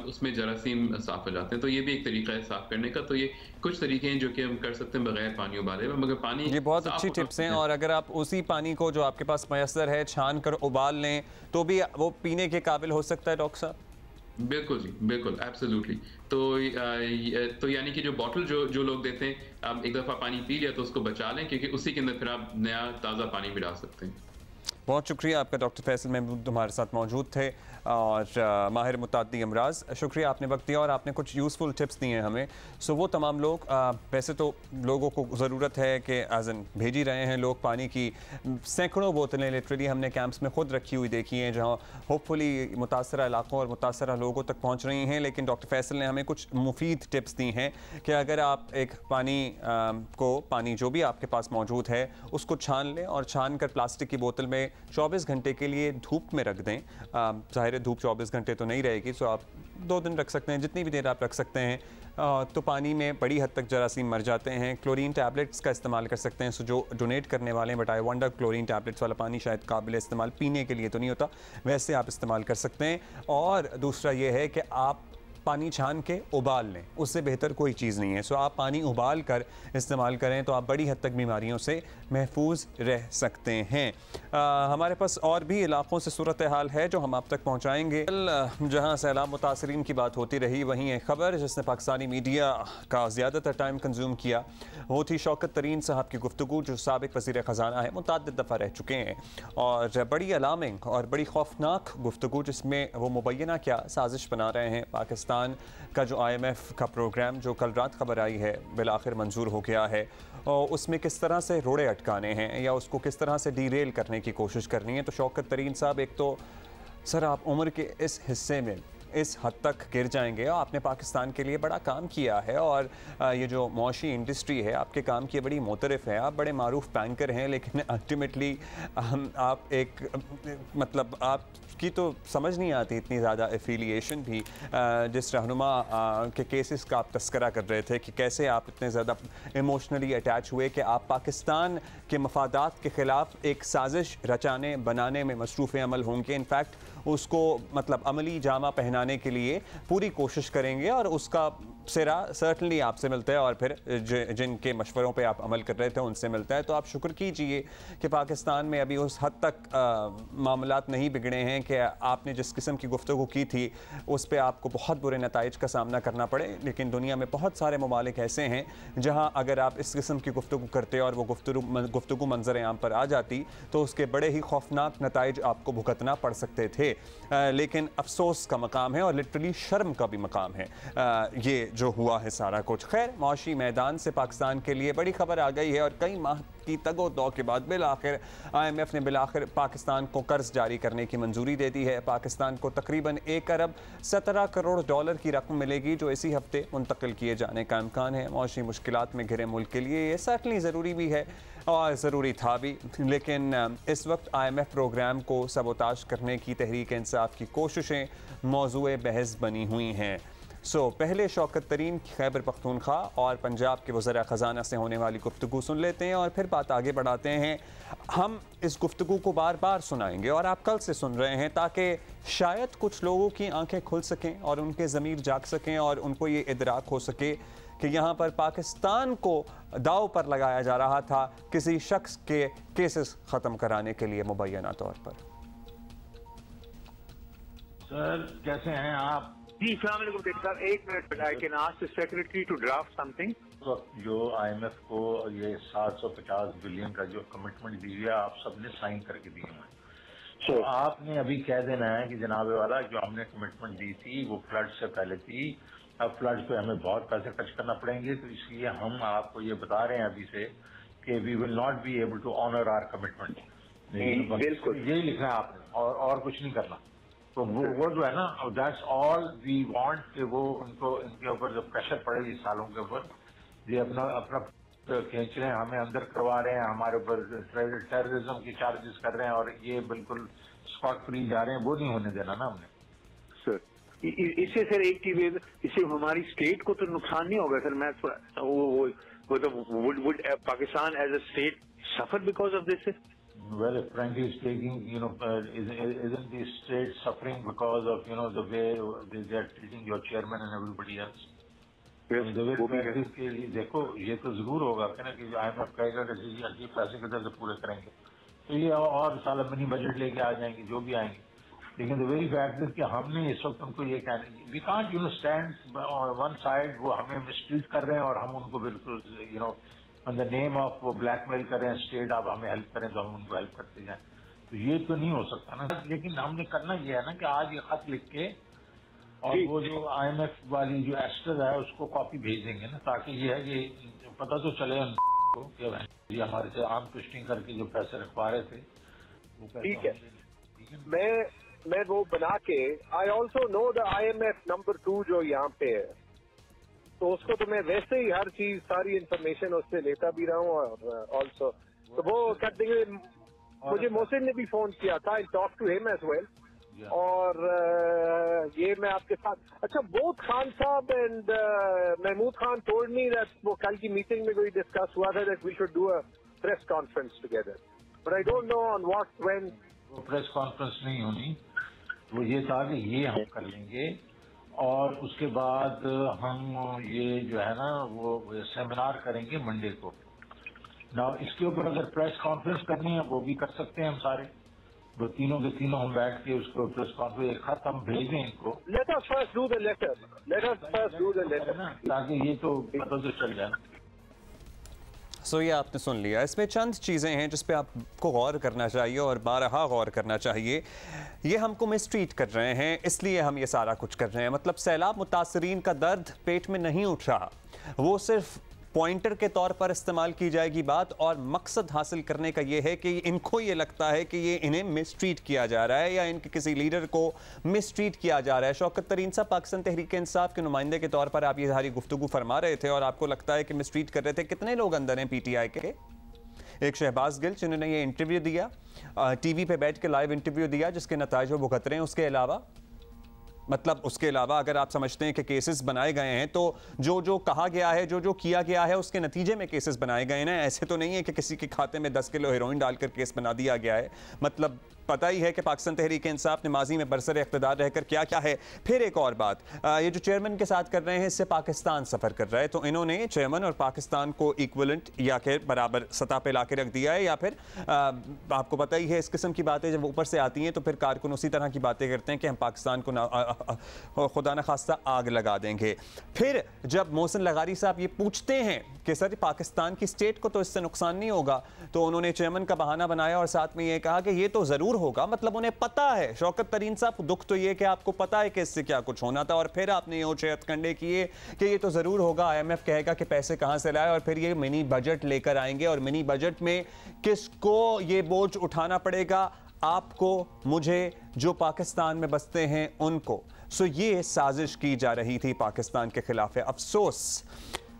उसमें जरासीम साफ हो जाते हैं। तो ये भी एक तरीका है साफ करने का। तो ये कुछ तरीके हैं जो कि हम कर सकते हैं बगैर पानी उबाले, मगर पानी ये बहुत अच्छी टिप्स हैं। और अगर आप उसी पानी को जो आपके पास मैसर है छान कर उबाल लें तो भी वो पीने के काबिल हो सकता है डॉक्टर साहब? बिल्कुल जी, बिल्कुल, एब्सोल्युटली। तो यानी कि जो बॉटल जो लोग देते हैं, आप एक दफ़ा पानी पी लिया तो उसको बचा लें, क्योंकि उसी के अंदर फिर आप नया ताज़ा पानी भी डाल सकते हैं। बहुत शुक्रिया आपका डॉक्टर फैसल महमूद हमारे साथ मौजूद थे, और माहिर मुताद्दी अमराज, शुक्रिया आपने वक्त दिया और आपने कुछ यूज़फुल टिप्स दिए हैं हमें। सो वो तमाम लोग, वैसे तो लोगों को ज़रूरत है कि आज़न भेज ही रहे हैं लोग पानी की सैकड़ों बोतलें, लिटरली हमने कैंप्स में ख़ुद रखी हुई देखी हैं, जहाँ होपफुली मुतासरा इलाकों और मुतासरा लोगों तक पहुँच रही हैं। लेकिन डॉक्टर फैसल ने हमें कुछ मुफीद टिप्स दी हैं कि अगर आप एक पानी जो भी आपके पास मौजूद है उसको छान लें, और छान कर प्लास्टिक की बोतल में 24 घंटे के लिए धूप में रख दें। ज़ाहिर है धूप 24 घंटे तो नहीं रहेगी, सो आप 2 दिन रख सकते हैं, जितनी भी देर आप रख सकते हैं। तो पानी में बड़ी हद तक जरासीम मर जाते हैं। क्लोरीन टैबलेट्स का इस्तेमाल कर सकते हैं। सो जो डोनेट करने वाले हैं, but I wonder chlorine tablets वाला पानी शायद काबिल इस्तेमाल पीने के लिए तो नहीं होता, वैसे आप इस्तेमाल कर सकते हैं। और दूसरा ये है कि आप पानी छान के उबाल लें, उससे बेहतर कोई चीज़ नहीं है। सो आप पानी उबाल कर इस्तेमाल करें तो आप बड़ी हद तक बीमारियों से महफूज रह सकते हैं। हमारे पास और भी इलाकों से सूरत हाल है जो हम आप तक पहुँचाएँगे। जहाँ सैलाब मुतासरीन की बात होती रही, वहीं एक ख़बर जिसने पाकिस्तानी मीडिया का ज़्यादातर टाइम कंज्यूम किया वो थी शौकत तरीन साहब की गुफ्तगू, जो साबिक वज़ीर ख़जाना है, मुतअद्दिद दफ़ा रह चुके हैं, और बड़ी अलार्मिंग और बड़ी खौफनाक गुफ्तगू, जिसमें वो मुबैना क्या साजिश बना रहे हैं। पाकिस्तान का जो IMF का प्रोग्राम जो कल रात खबर आई है बिलाखिर मंजूर हो गया है, और उसमें किस तरह से रोड़े अटकाने हैं या उसको किस तरह से डीरेल करने की कोशिश करनी है। तो शौकत तरीन साहब, एक तो सर आप उम्र के इस हिस्से में इस हद तक गिर जाएंगे, आपने पाकिस्तान के लिए बड़ा काम किया है, और ये जो मौशी इंडस्ट्री है आपके काम की बड़ी मोतरफ़ है, आप बड़े मारूफ बैंकर हैं, लेकिन अल्टीमेटली आप एक मतलब आपकी तो समझ नहीं आती इतनी ज़्यादा एफिलिएशन भी। जिस रहनुमा के केसेस का आप तस्करा कर रहे थे कि कैसे आप इतने ज़्यादा इमोशनली अटैच हुए कि आप पाकिस्तान के मफादात के ख़िलाफ़ एक साजिश रचाने बनाने में मसरूफ़ अमल होंगे। इनफैक्ट उसको मतलब अमली जामा पहनाने के लिए पूरी कोशिश करेंगे, और उसका सिरा सर्टनली आपसे मिलता है, और फिर जिनके मशवरों पे आप अमल कर रहे थे उनसे मिलता है। तो आप शुक्र कीजिए कि पाकिस्तान में अभी उस हद तक मामलात नहीं बिगड़े हैं कि आपने जिस किस्म की गुफ्तगू की थी उस पर आपको बहुत बुरे नताइज का सामना करना पड़े। लेकिन दुनिया में बहुत सारे ममालिक ऐसे हैं जहाँ अगर आप इस किस्म की गुफ्तगू करते और वो गुफ्तगू मंजर आम पर आ जाती तो उसके बड़े ही खौफनाक नताइज आपको भुगतना पड़ सकते थे। लेकिन अफसोस का मकाम है और लिटरली शर्म का भी मकाम है ये जो हुआ है सारा कुछ। खैर, मौशी मैदान से पाकिस्तान के लिए बड़ी खबर आ गई है और कई माह की तगो दौ के बाद बिलाखिर IMF ने बिलाखिर पाकिस्तान को कर्ज जारी करने की मंजूरी दे दी है। पाकिस्तान को तकरीबन 1 अरब 17 करोड़ डॉलर की रकम मिलेगी जो इसी हफ्ते मुंतकिल किए जाने का इम्कान है। मौशी मुश्किलात में घिरे मुल्क के लिए ये सर्टनली ज़रूरी भी है और ज़रूरी था भी, लेकिन इस वक्त IMF प्रोग्राम को सबोताश करने की तहरीक इंसाफ की कोशिशें मौजूए बहस बनी हुई हैं। पहले शौकत तरीन खैबर पख्तूनख्वा और पंजाब के वज़ीर ख़जाना से होने वाली गुफ्तगू सुन लेते हैं और फिर बात आगे बढ़ाते हैं। हम इस गुफ्तगू को बार बार सुनाएंगे और आप कल से सुन रहे हैं ताकि शायद कुछ लोगों की आंखें खुल सकें और उनके ज़मीर जाग सकें और उनको ये इदराक हो सके कि यहाँ पर पाकिस्तान को दाव पर लगाया जा रहा था किसी शख्स के केसेस ख़त्म कराने के लिए मुबैना तौर पर। सर कैसे हैं आप? जी अस्सलाम वालेकुम साहब, 1 minute, I can ask the secretary to draft something. जो IMF को ये 750 बिलियन का जो कमिटमेंट दी है आप सबने साइन करके दिए हैं, तो आपने अभी कह देना है कि जनाब वाला जो हमने कमिटमेंट दी थी वो फ्लड से पहले थी, अब फ्लड पे हमें बहुत पैसे खर्च करना पड़ेंगे, तो इसलिए हम आपको ये बता रहे हैं अभी से कि we will not be able to honour our commitment. बिल्कुल यही लिखना है आपने और कुछ नहीं करना। तो वो जो है ना, दैट्स ऑल वी वांट कि वो उनको इनके ऊपर जो प्रेशर पड़े इस सालों के ऊपर, ये अपना खींच रहे हैं, हमें अंदर करवा रहे हैं, हमारे ऊपर टेररिज्म की चार्जेस कर रहे हैं और ये बिल्कुल स्पॉट फ्री जा रहे हैं, वो नहीं होने देना ना हमने। सर इससे सर एक चीज, इससे हमारी स्टेट को तो नुकसान नहीं होगा सर? मैं would Pakistan as a state suffer because of this? Well, frankly speaking, isn't the state suffering because of the way they are treating your chairman and everybody else? देखो ये तो जरूर होगा कि IMF कहेगा कि ये पैसे किधर से पूरे करेंगे, तो ये और साल मिनी बजट लेके आ जाएंगे जो भी आएंगे, लेकिन द वेरी फैक्ट इज कि हमने इस वक्त उनको ये कहना, we can't stand one side, वो हमें मिसट्रीट कर रहे हैं और हम उनको बिल्कुल ऑन द नेम ऑफ वो ब्लैकमेल कर रहे हैं स्टेट, आप हमें हेल्प करें तो हम उनको हेल्प करते जाएं, तो ये तो नहीं हो सकता ना। लेकिन हमने करना ये है ना कि आज ये खत लिख के और वो जो IMF वाली जो एस्टर है उसको कॉपी भेज देंगे ना, ताकि ये है कि पता तो चले उनको कि हमारे से आर्म ट्विस्टिंग करके जो पैसे रखवा रहे थे वो पैसे। ठीक है, मैं वो बना के, I also know the IMF number 2 जो यहाँ पे है, तो उसको तो मैं वैसे ही हर चीज सारी इंफॉर्मेशन उससे लेता भी रहा हूँ और ऑल्सो तो वो कर देंगे। मुझे मोहसिन ने भी फोन किया था, I talk to him as well, और ये मैं आपके साथ, अच्छा बोथ खान साहब and Mahmood Khan told me that वो कल की मीटिंग में कोई डिस्कस हुआ था that we should do a press conference together, but I don't know on what when. वो प्रेस कॉन्फ्रेंस नहीं होनी, वो ये था कि ये हम कर लेंगे और उसके बाद हम ये जो है ना वो सेमिनार करेंगे मंडे को ना, इसके ऊपर अगर प्रेस कॉन्फ्रेंस करनी है वो भी कर सकते हैं हम सारे, वो तीनों के तीनों हम बैठ के उसको प्रेस कॉन्फ्रेंस एक खत हम भेज दें इनको, let us first do the letter, ताकि ये तो पता तो चल जाए। ये आपने सुन लिया। इसमें चंद चीज़ें हैं जिस पे आपको गौर करना चाहिए और बारहा गौर करना चाहिए। ये हमको मिसट्रीट कर रहे हैं इसलिए हम ये सारा कुछ कर रहे हैं, मतलब सैलाब मुतासरीन का दर्द पेट में नहीं उठ रहा, वो सिर्फ पॉइंटर के तौर पर इस्तेमाल की जाएगी बात, और मकसद हासिल करने का ये है कि इनको ये लगता है कि ये इन्हें मिसट्रीट किया जा रहा है या इनके किसी लीडर को मिसट्रीट किया जा रहा है। शौकत तरीन साहब पाकिस्तान तहरीक इंसाफ के नुमाइंदे के तौर पर आप ये सारी गुफ्तगू फरमा रहे थे और आपको लगता है कि मिसट्रीट कर रहे थे। कितने लोग अंदर हैं PTI के? एक शहबाज गिल जिन्होंने ये इंटरव्यू दिया, TV पे बैठ के लाइव इंटरव्यू दिया जिसके नताइज वो भुगत रहे हैं, उसके अलावा मतलब उसके अलावा अगर आप समझते हैं कि केसेस बनाए गए हैं तो जो कहा गया है, जो किया गया है उसके नतीजे में केसेस बनाए गए हैं। ऐसे तो नहीं है कि किसी के खाते में 10 किलो हेरोइन डालकर केस बना दिया गया है। मतलब पता ही है कि पाकिस्तान तहरीक इंसाफ ने माजी में बरसर इख्तिदार रहकर क्या क्या है। फिर एक और बात, ये जो चेयरमैन के साथ कर रहे हैं इससे पाकिस्तान सफ़र कर रहा है, तो इन्होंने चेयरमैन और पाकिस्तान को इक्वलेंट या कि बराबर सतह पे ला के रख दिया है, या फिर आपको पता ही है इस किस्म की बातें जब ऊपर से आती हैं तो फिर कारकुन उसी तरह की बातें करते हैं कि हम पाकिस्तान को खुदा न खास्ता आग लगा देंगे। फिर जब मोहसिन लगारी साहब ये पूछते हैं कि सर पाकिस्तान की स्टेट को तो इससे नुकसान नहीं होगा, तो उन्होंने चेयरमैन का बहाना बनाया और साथ में ये कहा कि ये तो ज़रूर जरूर होगा, मतलब उन्हें पता है। शौकत तरीन साहब, दुख तो ये कि आपको पता है कि इससे क्या कुछ होना था, और फिर आपने ये ऊंचे हथकंडे किए कि ये तो जरूर होगा, IMF कहेगा कि पैसे कहां से लाए, और फिर ये मिनी बजट लेकर आएंगे, और मिनी बजट में किसको ये बोझ उठाना पड़ेगा? आपको, मुझे, जो पाकिस्तान में बसते हैं उनको। सो ये साजिश की जा रही थी पाकिस्तान के खिलाफ। अफसोस।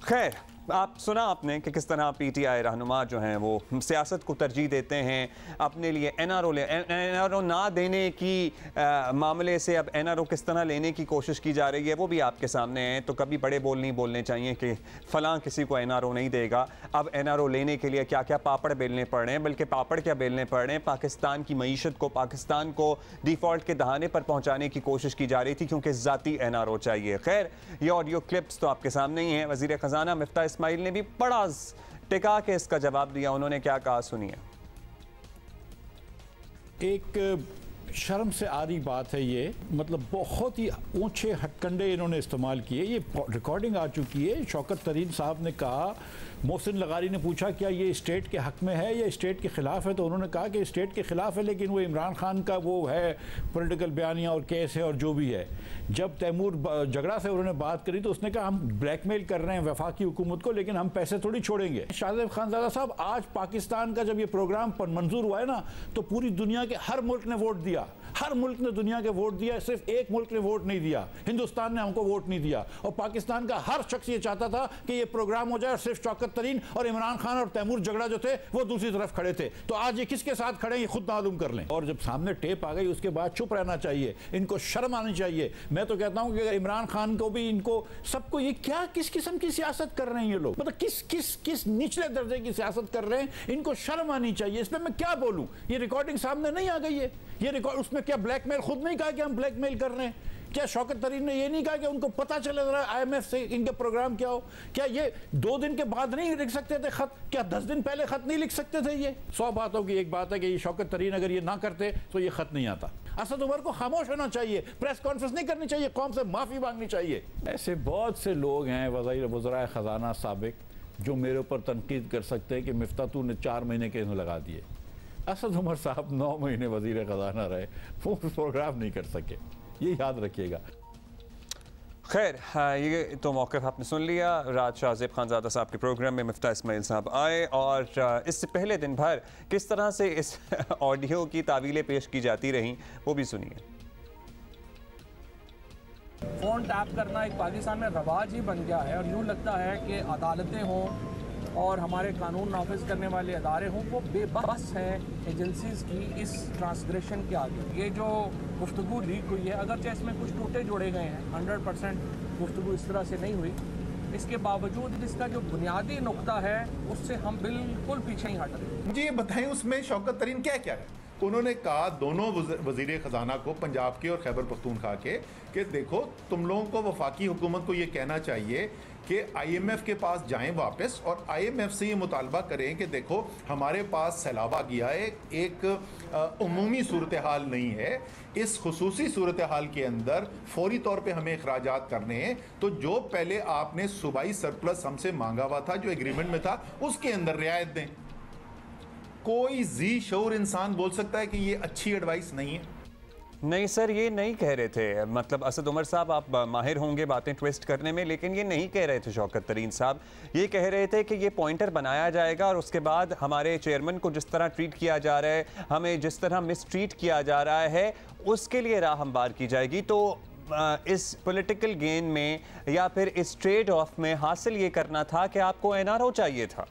खैर, आप सुना आपने कि किस तरह PTI रहनुमा जो हैं वो सियासत को तरजीह देते हैं, अपने लिए NRO ना देने की मामले से अब NRO किस तरह लेने की कोशिश की जा रही है वो भी आपके सामने है। तो कभी बड़े बोल नहीं बोलने चाहिए कि फ़लाँ किसी को NRO नहीं देगा। अब NRO लेने के लिए क्या क्या पापड़ बेलने पड़ रहे हैं, बल्कि पापड़ क्या बेलने पड़ रहे हैं, पाकिस्तान की मईशत को, पाकिस्तान को डिफ़ॉल्ट के दहाने पर पहुँचाने की कोशिश की जा रही थी, क्योंकि ज़ाती NRO चाहिए। खैर, ये ऑडियो क्लिप्स तो आपके सामने ही हैं। वज़ीर ख़जाना मिफ्ता इस्माइल ने भी बड़ा टिका के इसका जवाब दिया। उन्होंने क्या कहा, सुनिए। एक शर्म से आरी बात है ये, मतलब बहुत ही ऊंचे हथकंडे इन्होंने इस्तेमाल किए। ये रिकॉर्डिंग आ चुकी है। शौकत तरीन साहब ने कहा, मोहसिन लगारी ने पूछा क्या ये स्टेट के हक में है या स्टेट के खिलाफ है, तो उन्होंने कहा कि स्टेट के खिलाफ है, लेकिन वो इमरान खान का वो है पॉलिटिकल बयानिया और केस है और जो भी है। जब तैमूर झगड़ा से उन्होंने बात करी तो उसने कहा हम ब्लैकमेल कर रहे हैं वफाकी हुकूमत को, लेकिन हम पैसे थोड़ी छोड़ेंगे। शाहजेब खानजादा साहब, आज पाकिस्तान का जब ये प्रोग्राम मंजूर हुआ है ना, तो पूरी दुनिया के हर मुल्क ने वोट दिया। हर मुल्क ने दुनिया के वोट दिया, सिर्फ एक मुल्क ने वोट नहीं दिया, हिंदुस्तान ने हमको वोट नहीं दिया। और पाकिस्तान का हर शख्स ये चाहता था कि ये प्रोग्राम हो जाए, और सिर्फ शौकत तरीन और इमरान खान और तैमूर झगड़ा जो थे वो दूसरी तरफ खड़े थे। तो आज ये किसके साथ खड़े ये खुद मालूम कर लें। और जब सामने टेप आ गई उसके बाद चुप रहना चाहिए, इनको शर्म आनी चाहिए। मैं तो कहता हूं कि अगर इमरान खान को भी, इनको सबको, ये क्या किस किस्म की सियासत कर रहे हैं ये लोग, मतलब किस निचले दर्जे की सियासत कर रहे हैं, इनको शर्म आनी चाहिए। इसमें मैं क्या बोलूं, ये रिकॉर्डिंग सामने नहीं आ गई है। ये रिकॉर्ड, उसमें क्या ब्लैकमेल, खुद नहीं कहा कि हम ब्लैकमेल कर रहे हैं? क्या शौकत तरीन ने ये नहीं कहा कि उनको पता चले रहा है IMF से इनका प्रोग्राम क्या हो? क्या ये 2 दिन के बाद नहीं लिख सकते थे खत? क्या 10 दिन पहले खत नहीं लिख सकते थे? ये 100 बातों की एक बात है कि ये शौकत तरीन अगर ये ना करते तो ये खत नहीं आता। असद उमर को खामोश होना चाहिए, प्रेस कॉन्फ्रेंस नहीं करनी चाहिए, कौम से माफी मांगनी चाहिए। ऐसे बहुत से लोग हैं वज़ीर ख़जाना साबिक जो मेरे ऊपर तनकीद कर सकते हैं कि मिफ्ता तूने 4 महीने के लगा दिए। असद उमर साहब 9 महीने वज़ीर ख़जाना रहे, वो प्रोग्राम नहीं कर सके, ये याद रखिएगा। खैर, ये तो मौक़िफ़ आपने सुन लिया। रात शाहजेब खानज़ादा साहब के प्रोग्राम में मिफ्ता इस्माइल साहब आए, और इससे पहले दिन भर किस तरह से इस ऑडियो की तावीलें पेश की जाती रहीं वो भी सुनिए। फ़ोन टैप करना एक पाकिस्तान में रवाज ही बन गया है, और यूँ लगता है कि अदालतें हों और हमारे कानून नाफिज करने वाले अदारे हों, वो बेबस हैं एजेंसीज़ की इस ट्रांसग्रेशन के आगे। ये जो गुफ्तगू लीक हुई है, अगरचे इसमें कुछ टूटे जोड़े गए हैं, 100% गुफ्तगू इस तरह से नहीं हुई, इसके बावजूद इसका जो बुनियादी नुक्ता है उससे हम बिल्कुल पीछे नहीं हट रहे। मुझे ये बताएं उसमें शौकत तरीन क्या क्या है? उन्होंने कहा दोनों वज़ीर ख़जाना को, पंजाब के और खैबर पख्तूनख्वा के, कि देखो तुम लोगों को वफाकी हुकूमत को ये कहना चाहिए कि IMF के पास जाएं वापस, और IMF से ये मुतालबा करें कि देखो हमारे पास सैलाब आ गया है, एक उमूमी सूरत हाल नहीं है, इस खुसूसी सूरत हाल के अंदर फौरी तौर पे हमें अखराजात करने हैं, तो जो पहले आपने सूबाई सरप्लस हमसे मांगा हुआ था, जो एग्रीमेंट में था, उसके अंदर रियायत दें। कोई जी शऊर इंसान बोल सकता है कि ये अच्छी एडवाइस नहीं है? नहीं सर, ये नहीं कह रहे थे। मतलब असद उमर साहब, आप माहिर होंगे बातें ट्विस्ट करने में, लेकिन ये नहीं कह रहे थे शौकत तरीन साहब। ये कह रहे थे कि ये पॉइंटर बनाया जाएगा और उसके बाद हमारे चेयरमैन को जिस तरह ट्रीट किया जा रहा है, हमें जिस तरह मिसट्रीट किया जा रहा है, उसके लिए राह हमवार की जाएगी। तो इस पॉलिटिकल गेन में या फिर इस ट्रेड ऑफ में हासिल ये करना था कि आपको NRO चाहिए था।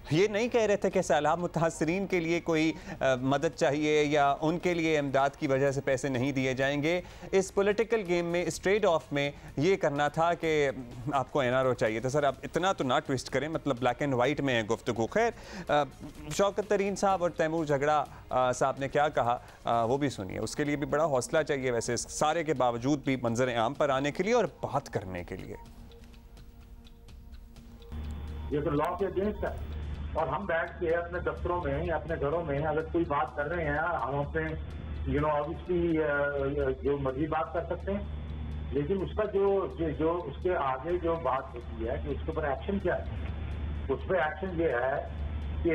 ये नहीं कह रहे थे कि सैलाब मुतासरीन के लिए कोई मदद चाहिए या उनके लिए इमदाद की वजह से पैसे नहीं दिए जाएंगे। इस पॉलिटिकल गेम में, इस ट्रेड ऑफ में ये करना था कि आपको NRO चाहिए था। सर आप इतना तो ना ट्विस्ट करें, मतलब ब्लैक एंड वाइट में है गुफ्तगू। खैर, शौकत तरीन साहब और तैमूर झगड़ा साहब ने क्या कहा वो भी सुनिए। उसके लिए भी बड़ा हौसला चाहिए वैसे, सारे के बावजूद भी मंजर आम पर आने के लिए और बात करने के लिए। ये तो लॉ के अगेंस्ट है, और हम बैठ के अपने दफ्तरों में या अपने घरों में अगर कोई बात कर रहे हैं, हम अपने ऑब्वियसली जो मर्जी बात कर सकते हैं, लेकिन उसका जो उसके आगे जो बात होती है कि उसके ऊपर एक्शन क्या है, उस पर एक्शन ये है कि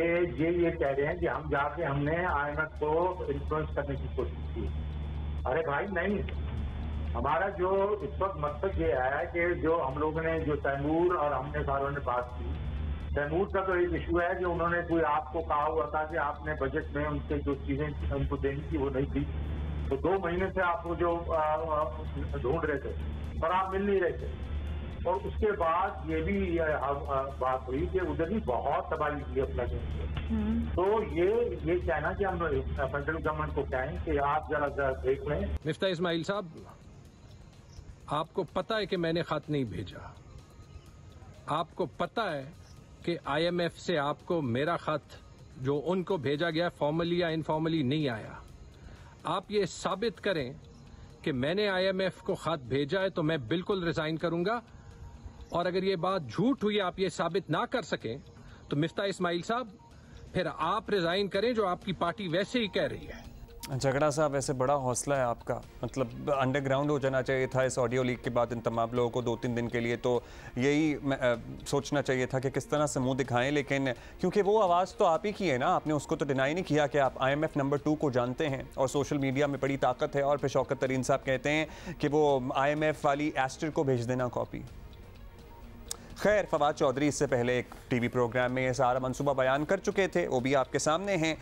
ये कह रहे हैं कि हम जाके हमने IMF को इन्फ्लुएंस करने की कोशिश की। अरे भाई नहीं, हमारा जो इस वक्त मकसद ये है कि जो हम लोगों ने जो तैमूर और हमने सारों ने बात की, तैमूर का तो एक इशू है कि उन्होंने कोई आपको कहा हुआ था कि आपने बजट में उनसे जो चीजें उनको देनी थी वो नहीं दी, तो 2 महीने से आप वो जो ढूंढ रहे थे पर आप मिल नहीं रहे थे। और उसके बाद ये भी बात हुई कि उधर भी बहुत तबाही की अपना। तो ये कहना कि हम फेडरल गवर्नमेंट को कहें कि आप जरा देख लें। मिफ्ता इस्माइल साहब, आपको पता है कि मैंने खत नहीं भेजा, आपको पता है कि IMF से आपको मेरा खत जो उनको भेजा गया फॉर्मली या इनफॉर्मली नहीं आया। आप ये साबित करें कि मैंने IMF को खत भेजा है तो मैं बिल्कुल रिजाइन करूंगा, और अगर ये बात झूठ हुई, आप ये साबित ना कर सकें, तो मिफ्ता इस्माइल साहब फिर आप रिजाइन करें, जो आपकी पार्टी वैसे ही कह रही है। झगड़ा साहब, वैसे बड़ा हौसला है आपका, मतलब अंडरग्राउंड हो जाना चाहिए था इस ऑडियो लीक के बाद इन तमाम लोगों को 2-3 दिन के लिए, तो यही सोचना चाहिए था कि किस तरह से मुंह दिखाएं। लेकिन क्योंकि वो आवाज़ तो आप ही की है ना, आपने उसको तो डिनाई नहीं किया कि आप IMF नंबर 2 को जानते हैं और सोशल मीडिया में बड़ी ताकत है। और फिर शौकत तरीन साहब कहते हैं कि वो IMF वाली एस्टर को भेज देना कॉपी। खैर, फवाद चौधरी इससे पहले एक TV प्रोग्राम में ये सारा मंसूबा बयान कर चुके थे, वो भी आपके सामने हैं।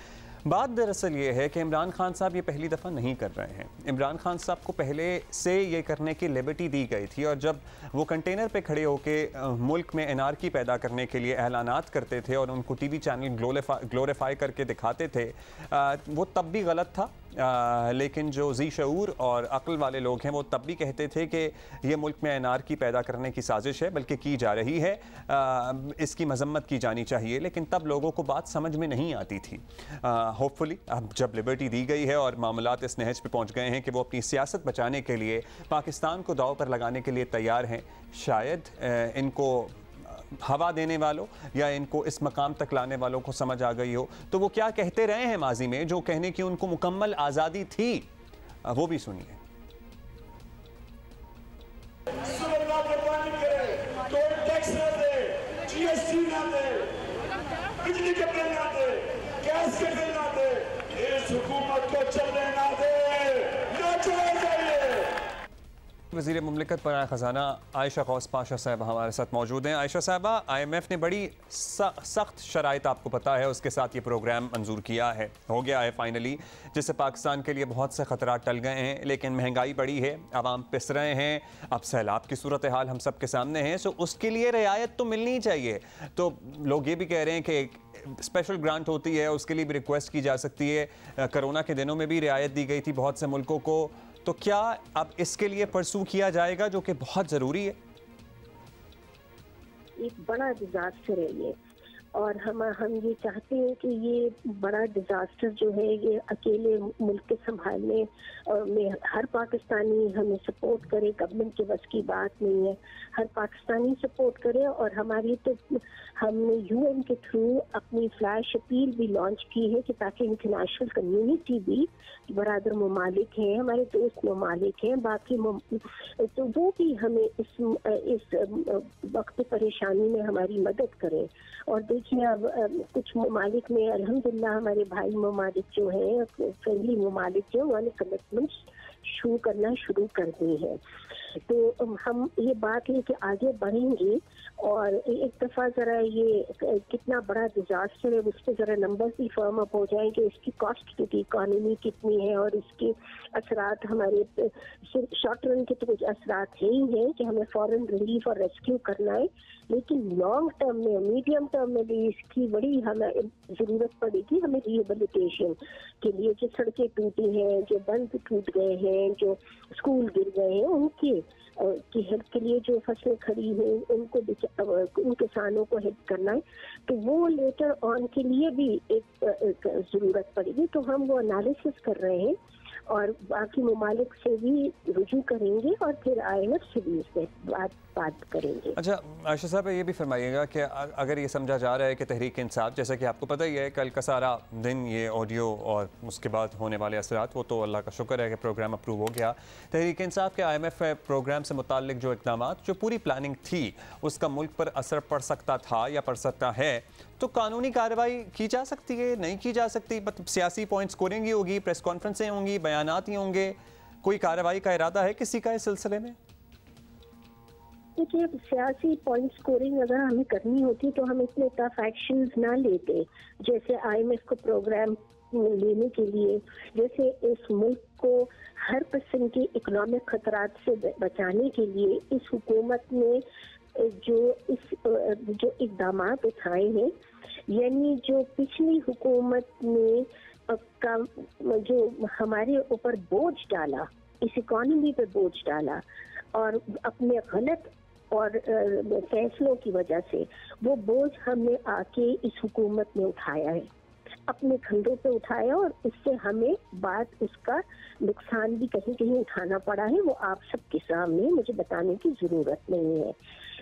बात दरअसल ये है कि इमरान खान साहब ये पहली दफ़ा नहीं कर रहे हैं। इमरान खान साहब को पहले से ये करने की लिबर्टी दी गई थी, और जब वो कंटेनर पे खड़े होके मुल्क में एनार्की पैदा करने के लिए ऐलानात करते थे और उनको TV चैनल ग्लोरीफाई करके दिखाते थे, वो तब भी गलत था। लेकिन जो जी शऊर और अक्ल वाले लोग हैं वो तब भी कहते थे कि ये मुल्क में एनार्की पैदा करने की साजिश है, बल्कि की जा रही है, इसकी मजम्मत की जानी चाहिए। लेकिन तब लोगों को बात समझ में नहीं आती थी। होपफुली अब जब लिबर्टी दी गई है और मामलात इस नहज पे पहुंच गए हैं कि वो अपनी सियासत बचाने के लिए पाकिस्तान को दाव पर लगाने के लिए तैयार हैं, शायद इनको हवा देने वालों या इनको इस मकाम तक लाने वालों को समझ आ गई हो। तो वो क्या कहते रहे हैं माजी में, जो कहने की उनको मुकम्मल आज़ादी थी, वो भी सुनिए। बिजली के बिल ना दे, गैस के बिल ना दे, इस हुकूमत को चलने ना दे, ना छोड़ जाइए। वज़ीर मुमलिकत बराए ख़जाना आयशा गौस पाशा साहब हमारे साथ मौजूद हैं। आयशा साहबा, IMF ने बड़ी सख्त शराइत, आपको पता है, उसके साथ ये प्रोग्राम मंजूर किया है, हो गया है फाइनली, जिससे पाकिस्तान के लिए बहुत से ख़तरात टल गए हैं। लेकिन महंगाई बढ़ी है, आवाम पिस रहे हैं, अब सैलाब की सूरत हाल हम सब के सामने है, सो उसके लिए रियायत तो मिलनी चाहिए। तो लोग ये भी कह रहे हैं कि स्पेशल ग्रांट होती है, उसके लिए भी रिक्वेस्ट की जा सकती है। कोरोना के दिनों में भी रियायत दी गई थी बहुत से मुल्कों को, तो क्या अब इसके लिए परसू किया जाएगा, जो कि बहुत ज़रूरी है? एक बड़ा डिजास्टर है ये, और हम ये चाहते हैं कि ये बड़ा डिजास्टर जो है ये अकेले मुल्क के संभालने में हर पाकिस्तानी हमें सपोर्ट करे। गवर्नमेंट के बस की बात नहीं है, हर पाकिस्तानी सपोर्ट करे। और हमारी तो हमने UN के थ्रू अपनी फ्लैश अपील भी लॉन्च की है कि ताकि इंटरनेशनल कम्युनिटी भी, बरादर ममालिक हैं, हमारे दोस्त ममालिक हैं, बाकी तो वो भी हमें इस वक्त परेशानी में हमारी मदद करें। और देखिए अब कुछ ममालिक में अल्हम्दुलिल्लाह हमारे भाई ममालिक जो हैं, फ्रेंडली ममालिक जो, उन्होंने कमिटमेंट्स शुरू करना शुरू कर दी है। तो हम ये बात लेके आगे बढ़ेंगे, और एक दफ़ा ज़रा ये कितना बड़ा डिजास्टर है उस पर ज़रा नंबर्स भी फर्म अप हो जाएंगे, इसकी कॉस्ट टू द इकॉनमी कितनी है और इसके असरात हमारे सिर्फ शॉर्ट रन के तो कुछ असरात है ही हैं कि हमें फॉरेन रिलीफ और रेस्क्यू करना है, लेकिन लॉन्ग टर्म में, मीडियम टर्म में भी इसकी बड़ी हमें ज़रूरत पड़ेगी। हमें रिहेबिलिटेशन के लिए जो सड़कें टूटी हैं, जो बंद टूट गए हैं, जो स्कूल गिर गए हैं, उनके की हेल्प के लिए जो फसलें खड़ी हैं उनको उन किसानों को हेल्प करना है, तो वो लेटर ऑन के लिए भी एक ज़रूरत पड़ेगी। तो हम वो एनालिसिस कर रहे हैं और बाकी ममालिक से भी रुजू करेंगे और फिर IMF से भी इस पर बात करेंगे। अच्छा आयशा साहब, ये भी फरमाइएगा कि अगर ये समझा जा रहा है कि तहरीक इंसाफ, जैसा कि आपको पता ही है, कल का सारा दिन ये ऑडियो और उसके बाद होने वाले असरात, वो तो अल्लाह का शुक्र है कि प्रोग्राम अप्रूव हो गया। तहरीक इंसाफ के IMF प्रोग्राम से मुताल्लिक जो इक़दामात, जो पूरी प्लानिंग थी, उसका मुल्क पर असर पड़ सकता था या पड़ सकता है, तो कानूनी कार्रवाई की जा सकती है, नहीं की जा सकती? मतलब सियासी पॉइंट स्कोरिंग ही होगी, प्रेस कॉन्फ्रेंसें होंगी, बयानात ही होंगे, कोई कार्रवाई का इरादा है किसी का इस सिलसिले में? देखिए, सियासी पॉइंट स्कोरिंग अगर हमें करनी होती तो हम इतने टफ एक्शंस ना लेते। जैसे IMF को प्रोग्राम लेने के लिए, जैसे इस मुल्क को हर किस्म के इकोनॉमिक खतरात से बचाने के लिए इस हुकूमत ने जो इकदाम उठाए हैं, यानी जो पिछली हुकूमत ने जो हमारे ऊपर बोझ डाला, इस इकॉनमी पे बोझ डाला और अपने गलत और फैसलों की वजह से वो बोझ हमने आके इस हुकूमत ने उठाया है, अपने कंधों पे उठाया और उससे हमें बाद उसका नुकसान भी कहीं कहीं उठाना पड़ा है। वो आप सबके सामने, मुझे बताने की जरूरत नहीं है।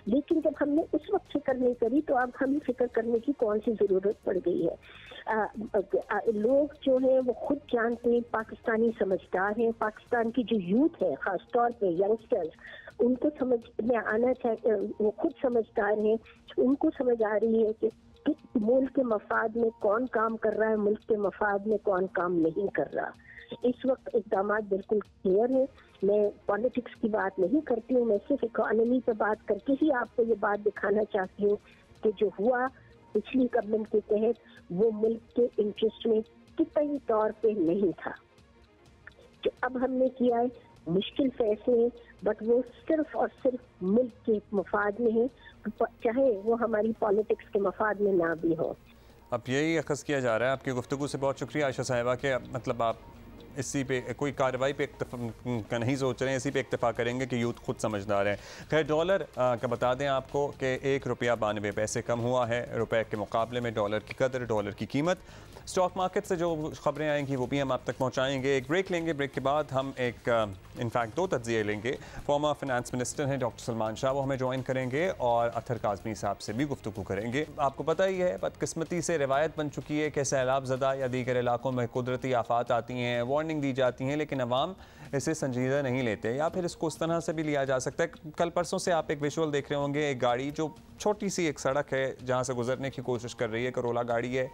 लेकिन जब हमने उस वक्त फिक्र नहीं करी तो अब हमें फिक्र करने की कौन सी जरूरत पड़ गई है? लोग जो है वो खुद जानते हैं, पाकिस्तानी समझदार हैं, पाकिस्तान की जो यूथ है खासतौर पे यंगस्टर्स, उनको समझ में आना चाहिए, वो खुद समझदार हैं, उनको समझ आ रही है कि मुल्क के मफाद में कौन काम कर रहा है, मुल्क के मफाद में कौन काम नहीं कर रहा। इस वक्त इक़दाम बिल्कुल क्लियर है। मैं पॉलिटिक्स की बात नहीं करती हूँ, मैं सिर्फ इकोनॉमी पे बात करके ही आपको ये बात दिखाना चाहती हूँ कि जो हुआ पिछली गवर्नमेंट के तहत वो मुल्क के इंटरेस्ट में किसी तौर पे नहीं था। जो अब हमने किया है मुश्किल फैसले, बट वो सिर्फ और सिर्फ मुल्क के मफाद में है, चाहे वो हमारी पॉलिटिक्स के मफाद में ना भी हो। अब यही अखज़ किया जा रहा है। आपकी गुफ्तगू से बहुत शुक्रिया आयशा साहिबा के, मतलब आप इसी पे कोई कार्रवाई पे का नहीं सोच रहे हैं, इसी पे इक्तफा करेंगे कि यूथ खुद समझदार है। खैर, डॉलर का बता दें आपको कि 1 रुपया 92 पैसे कम हुआ है रुपए के मुकाबले में। डॉलर की कदर, डॉलर की कीमत, स्टॉक मार्केट से जो खबरें आएंगी वो भी हम आप तक पहुंचाएंगे। एक ब्रेक लेंगे, ब्रेक के बाद हम इनफैक्ट 2 तज्जिए लेंगे। फॉर्मर फाइनेंस मिनिस्टर हैं डॉक्टर सलमान शाह, वो हमें ज्वाइन करेंगे और अतर काज़मी साहब से भी गुफ्तगू करेंगे। आपको पता ही है, बदकिस्मती से रिवायत बन चुकी है कि सैलाब ज़दा या दीगर इलाकों में कुदरती आफात आती हैं, वार्निंग दी जाती हैं, लेकिन अवाम इसे संजीदा नहीं लेते, या फिर इसको उस तरह से भी लिया जा सकता है। कल परसों से आप एक विजुअल देख रहे होंगे, एक गाड़ी जो छोटी सी एक सड़क है जहाँ से गुजरने की कोशिश कर रही है, करोला गाड़ी है,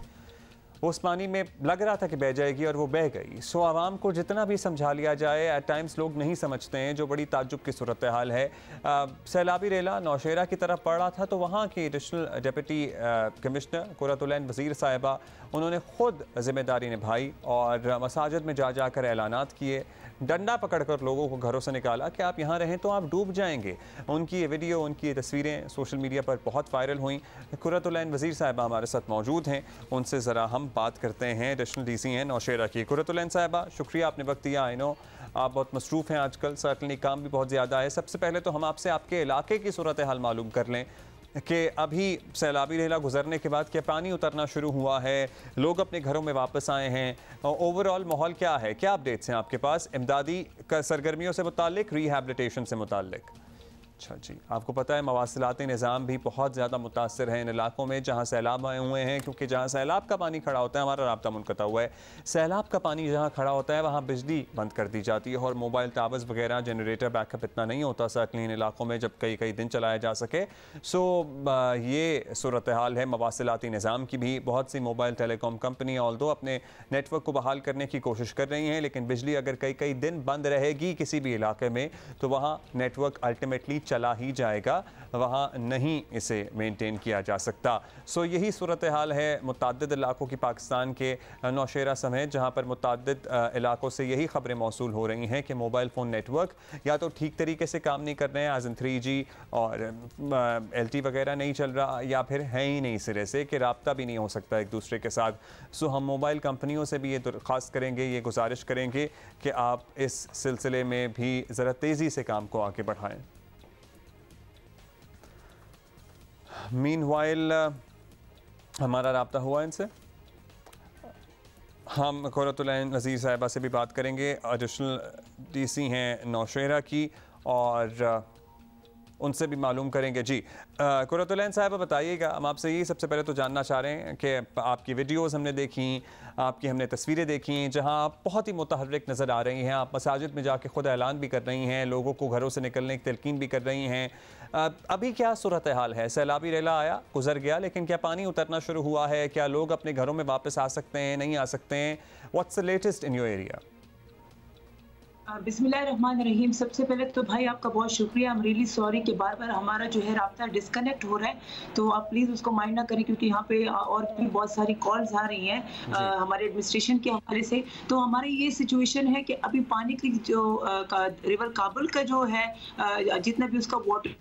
वो उस पानी में लग रहा था कि बह जाएगी और वो बह गई। सो आवाम को जितना भी समझा लिया जाए, एट टाइम्स लोग नहीं समझते हैं, जो बड़ी ताज्जुब की सूरत हाल है। सैलाबी रेला नौशेरा की तरफ पड़ रहा था तो वहाँ की एडिशनल डिप्टी कमिश्नर कुरतुलैन वज़ीर साहिबा, उन्होंने खुद जिम्मेदारी निभाई और मसाजिद में जा जाकर ऐलानात किए, डंडा पकड़कर लोगों को घरों से निकाला कि आप यहाँ रहें तो आप डूब जाएंगे। उनकी ये वीडियो, उनकी ये तस्वीरें सोशल मीडिया पर बहुत वायरल हुई। कुरतुलैन वज़ीर साहिबा हमारे साथ मौजूद हैं, उनसे ज़रा हम बात करते हैं। एडिशनल DC हैं नौशेरा की। कुरतुलैन साहिबा, शुक्रिया आपने वक्त दिया। आई नो आप बहुत मसरूफ़ हैं आजकल, सर्टनली काम भी बहुत ज़्यादा है। सबसे पहले तो हम आपसे आपके इलाके की सूरत हाल मालूम कर लें कि अभी सैलाबी रेला गुजरने के बाद क्या पानी उतरना शुरू हुआ है, लोग अपने घरों में वापस आए हैं, ओवरऑल माहौल क्या है, क्या अपडेट्स हैं आपके पास इमदादी सरगर्मियों से मुतालिक, रिहैबिलिटेशन से मुतालिक? अच्छा जी, आपको पता है मवासिलाती निज़ाम भी बहुत ज़्यादा मुतासर है इन इलाकों में जहाँ सैलाब आए हुए हैं, क्योंकि जहाँ सैलाब का पानी खड़ा होता है, हमारा राब्ता मुनक़ता हुआ है, सैलाब का पानी जहाँ खड़ा होता है वहाँ बिजली बंद कर दी जाती है और मोबाइल टावर्स वगैरह, जनरेटर बैकअप इतना नहीं होता सर्टनली इन इलाकों में जब कई कई दिन चलाया जा सके। सो ये सूरत हाल है मवासिलाती निज़ाम की भी। बहुत सी मोबाइल टेलीकॉम कंपनी ऑल्दो अपने नेटवर्क को बहाल करने की कोशिश कर रही हैं, लेकिन बिजली अगर कई कई दिन बंद रहेगी किसी भी इलाके में तो वहाँ नेटवर्क अल्टीमेटली चला ही जाएगा, वहाँ नहीं इसे मेंटेन किया जा सकता। सो यही सूरत हाल है मुतअद्दिद इलाकों की पाकिस्तान के, नौशेरा समेत, जहाँ पर मुतअद्दिद इलाकों से यही खबरें मौसूल हो रही हैं कि मोबाइल फ़ोन नेटवर्क या तो ठीक तरीके से काम नहीं कर रहे हैं, एज इन 3G और LTE वगैरह नहीं चल रहा, या फिर है ही नहीं सिरे से कि रब्ता भी नहीं हो सकता एक दूसरे के साथ। सो हम मोबाइल कंपनियों से भी ये दरख्वास्त करेंगे, ये गुजारिश करेंगे कि आप इस सिलसिले में भी ज़रा तेज़ी से काम को आगे बढ़ाएँ। मीनवाइल हमारा राब्ता हुआ इनसे, हम कुरतुलैन वज़ीर साहिबा से भी बात करेंगे, एडिशनल DC हैं नौशेरा की, और उनसे भी मालूम करेंगे। जी कुरतुलैन साहब बताइएगा, हम आपसे यही सबसे पहले तो जानना चाह रहे हैं कि आपकी वीडियोस हमने देखी, आपकी हमने तस्वीरें देखी जहां आप बहुत ही मुतहर्रिक नज़र आ रही हैं। आप मसाजिद में जाके खुद ऐलान भी कर रही हैं, लोगों को घरों से निकलने की तलकीन भी कर रही हैं। अभी क्या सूरत हाल है? सैलाबी रेला आया, गुजर गया, लेकिन क्या पानी उतरना शुरू हुआ है? क्या लोग अपने घरों में वापस आ सकते हैं, नहीं आ सकते हैं? What's the latest in your area? बिस्मिल्लाहिर्रहमानिर्रहीम। सबसे पहले तो भाई आपका बहुत शुक्रिया। आई एम रियली सॉरी कि बार बार हमारा जो है राब्ता डिस्कनेक्ट हो रहा है, तो आप प्लीज़ उसको माइंड ना करें, क्योंकि यहाँ पे और भी बहुत सारी कॉल्स आ रही हैं हमारे एडमिनिस्ट्रेशन के हवाले से। तो हमारी ये सिचुएशन है कि अभी पानी की जो रिवर काबुल का जो है जितना भी उसका water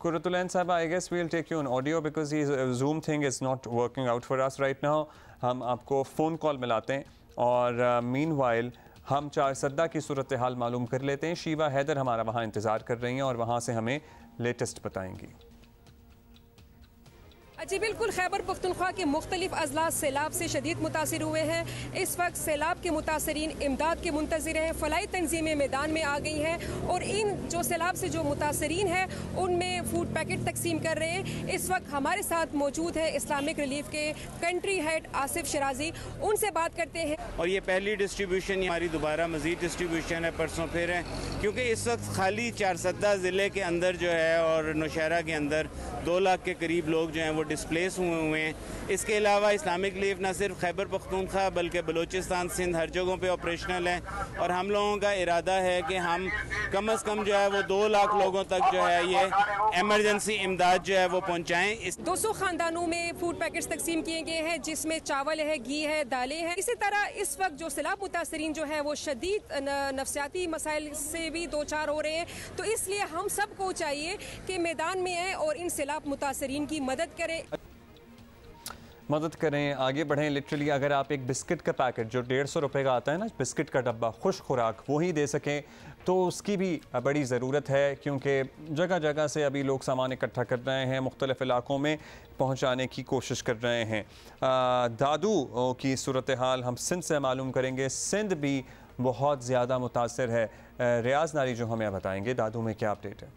Kuratulan Sahib, I guess we'll take you on audio because his Zoom thing is not working out for us right now. हम आपको फ़ोन कॉल मिलाते हैं और मीनवाइल हम चारसद्दा की सूरत हाल मालूम कर लेते हैं। शीवा हैदर हमारा वहाँ इंतज़ार कर रही हैं और वहाँ से हमें लेटेस्ट बताएंगी। जी बिल्कुल, खैबर पख्तूनख्वा के मुख्तलिफ अजला सैलाब से शदीद मुतासिर हुए हैं। इस वक्त सैलाब के मुतासरीन इमदाद के मुंतज़िर हैं। फलाई तंजीमें मैदान में आ गई हैं और इन जो सैलाब से जो मुतासरीन हैं उनमें फूड पैकेट तकसीम कर रहे हैं। इस वक्त हमारे साथ मौजूद है इस्लामिक रिलीफ के कंट्री हेड आसिफ शराजी, उनसे बात करते हैं। और ये पहली डिस्ट्रीब्यूशन हमारी, दोबारा मज़ीद डिस्ट्रीब्यूशन है, परसों फिर है, क्योंकि इस वक्त खाली चारसद्दा ज़िले के अंदर जो है और नौशहरा के अंदर 2 लाख के करीब लोग जो हैं वो डिस्प्लेस हुए हैं। इसके अलावा इस्लामिक रिलीफ न सिर्फ खैबर पख्तूनख्वा बल्कि बलूचिस्तान, सिंध हर जगहों पे ऑपरेशनल है और हम लोगों का इरादा है कि हम कम से कम जो है वो 2 लाख लोगों तक जो है ये एमरजेंसी इमदाद जो है वो पहुँचाएँ। 200 ख़ानदानों में फूड पैकेट्स तकसीम किए गए हैं, जिसमें चावल है, घी है, दालें हैं। इसी तरह इस वक्त जो सैलाब मुतासरीन जो है वो शदीद नफ्सियाती मसाइल से भी दो चार हो रहे हैं, तो इसलिए हम सबको चाहिए कि मैदान में आए और इन सैलाब मुतासरीन की मदद करें, आगे बढ़ें। लिटरली अगर आप एक बिस्किट का पैकेट जो 150 रुपये का आता है ना, बिस्किट का डब्बा, खुश खुराक, वो ही दे सकें तो उसकी भी बड़ी ज़रूरत है, क्योंकि जगह जगह से अभी लोग सामान इकट्ठा कर रहे हैं, मुख्तलिफ़ इलाक़ों में पहुँचाने की कोशिश कर रहे हैं। दादू की सूरत हाल हम सिंध से मालूम करेंगे। सिंध भी बहुत ज़्यादा मुतासर है। रियाज नारी जो हमें बताएंगे दादू में क्या अपडेट है।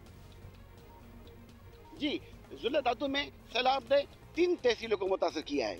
जी ज़िला दादू में सैलाब ने 3 तहसीलों को मुतासर किया है,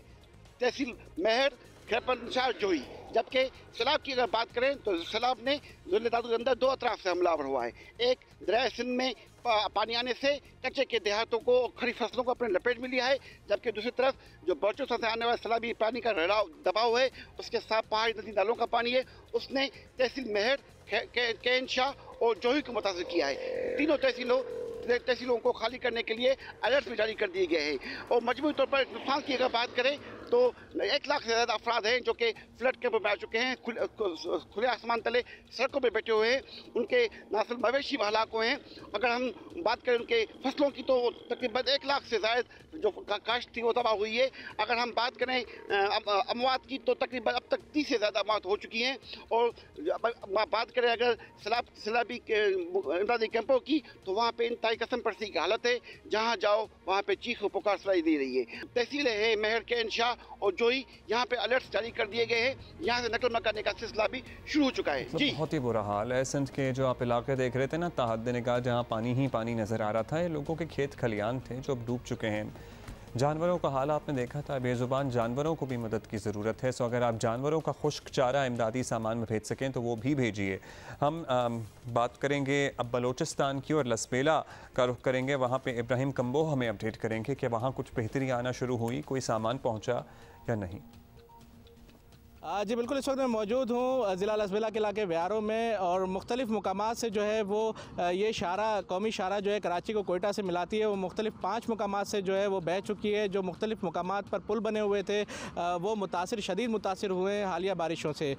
तहसील महर, खैबरशाह, जोही। जबकि सैलाब की अगर बात करें तो सैलाब ने ज़िले दादू के अंदर 2 अतराफ से हमलावर हुआ है। एक दरिया सिंध में पानी आने से कच्चे के देहातों को, खड़ी फसलों को अपने लपेट में लिया है, जबकि दूसरी तरफ जो बलूचिस्तान से आने वाला सैलाबी पानी का दबाव है, उसके साथ पहाड़ी नदी नालों का पानी है, उसने तहसील महर, खैबरशाह और जोही को मुतासर किया है। तीनों तहसीलों को खाली करने के लिए अलर्ट भी जारी कर दिए गए हैं। और मजबूरी तौर पर नुकसान की अगर बात करें तो 1 लाख से ज़्यादा अफराद हैं जो कि फ्लड कैंप में आ चुके हैं, खुले आसमान तले सड़कों पर बैठे हुए हैं। उनके ना सिर्फ मवेशी हलाक हुए हैं, अगर हम बात करें उनके फसलों की तो तकरीबन 1 लाख से ज़ायद जो काश्त थी वो तबाह हुई है। अगर हम बात करें अमवात की तो तकरीबन अब तक 30 से ज़्यादा अमवात हो चुकी हैं। और बात करें अगर सैलाबी इमदादी कैंपों की तो वहाँ पर इंतहाई कसम परसी की हालत है, जहाँ जाओ वहाँ पे चीख पुकार सुनाई दे रही है। तहसीलें हैं महर, खैबरशाह और जोही, यहाँ पे अलर्ट जारी कर दिए गए हैं। यहाँ से नकल मकाने का सिलसिला भी शुरू हो चुका है। जी बहुत ही बुरा हाल है। सिंध के जो आप इलाके देख रहे थे ना, ताहद निगाह, जहाँ पानी ही पानी नज़र आ रहा था, ये लोगों के खेत खलियान थे जो अब डूब चुके हैं। जानवरों का हाल आपने देखा था, बेजुबान जानवरों को भी मदद की ज़रूरत है। सो अगर आप जानवरों का खुश्क चारा इमदादी सामान में भेज सकें तो वो भी भेजिए। हम बात करेंगे अब बलूचिस्तान की और लसबेला का रुख करेंगे। वहाँ पे इब्राहिम कम्बो हमें अपडेट करेंगे कि वहाँ कुछ बेहतरी आना शुरू हुई, कोई सामान पहुँचा या नहीं। जी बिल्कुल, इस वक्त मैं मौजूद हूँ ज़िला लसबेला के इलाके व्यारों में और मुख्तलिफ मुकामात से जो है वो ये शारा, कौमी शारा जो है कराची को कोयटा से मिलाती है, वो मुख्तलिफ 5 मुकामात से जो है वो बह चुकी है। जो मुख्तलिफ मुकामात पर पुल बने हुए थे वो शदीद मुतासिर हुए हैं हालिया बारिशों से।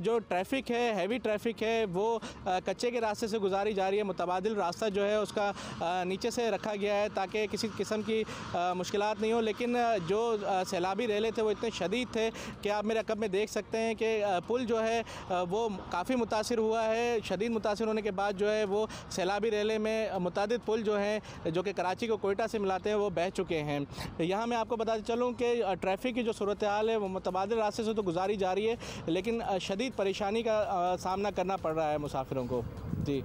जो ट्रैफिक है, हैवी ट्रैफिक है, वो कच्चे के रास्ते से गुजारी जा रही है। मुतबादिल रास्ता जो है उसका नीचे से रखा गया है ताकि किसी किस्म की मुश्किलात नहीं हो। लेकिन जो सैलाबी रेले थे वो इतने शदीद थे कि आप मेरे अकब में देख देख सकते हैं कि पुल जो है वो काफ़ी मुतासिर हुआ है। शदीद मुतासिर होने के बाद जो है वो सैलाबी रेले में मुतादिद पुल जो हैं जो कि कराची को कोयटा से मिलाते हैं वो बह चुके हैं। यहाँ मैं आपको बताते चलूँ कि ट्रैफिक की जो सूरत हाल है वो मुतबादिल रास्ते से तो गुजारी जा रही है, लेकिन शदीद परेशानी का सामना करना पड़ रहा है मुसाफिरों को। जी,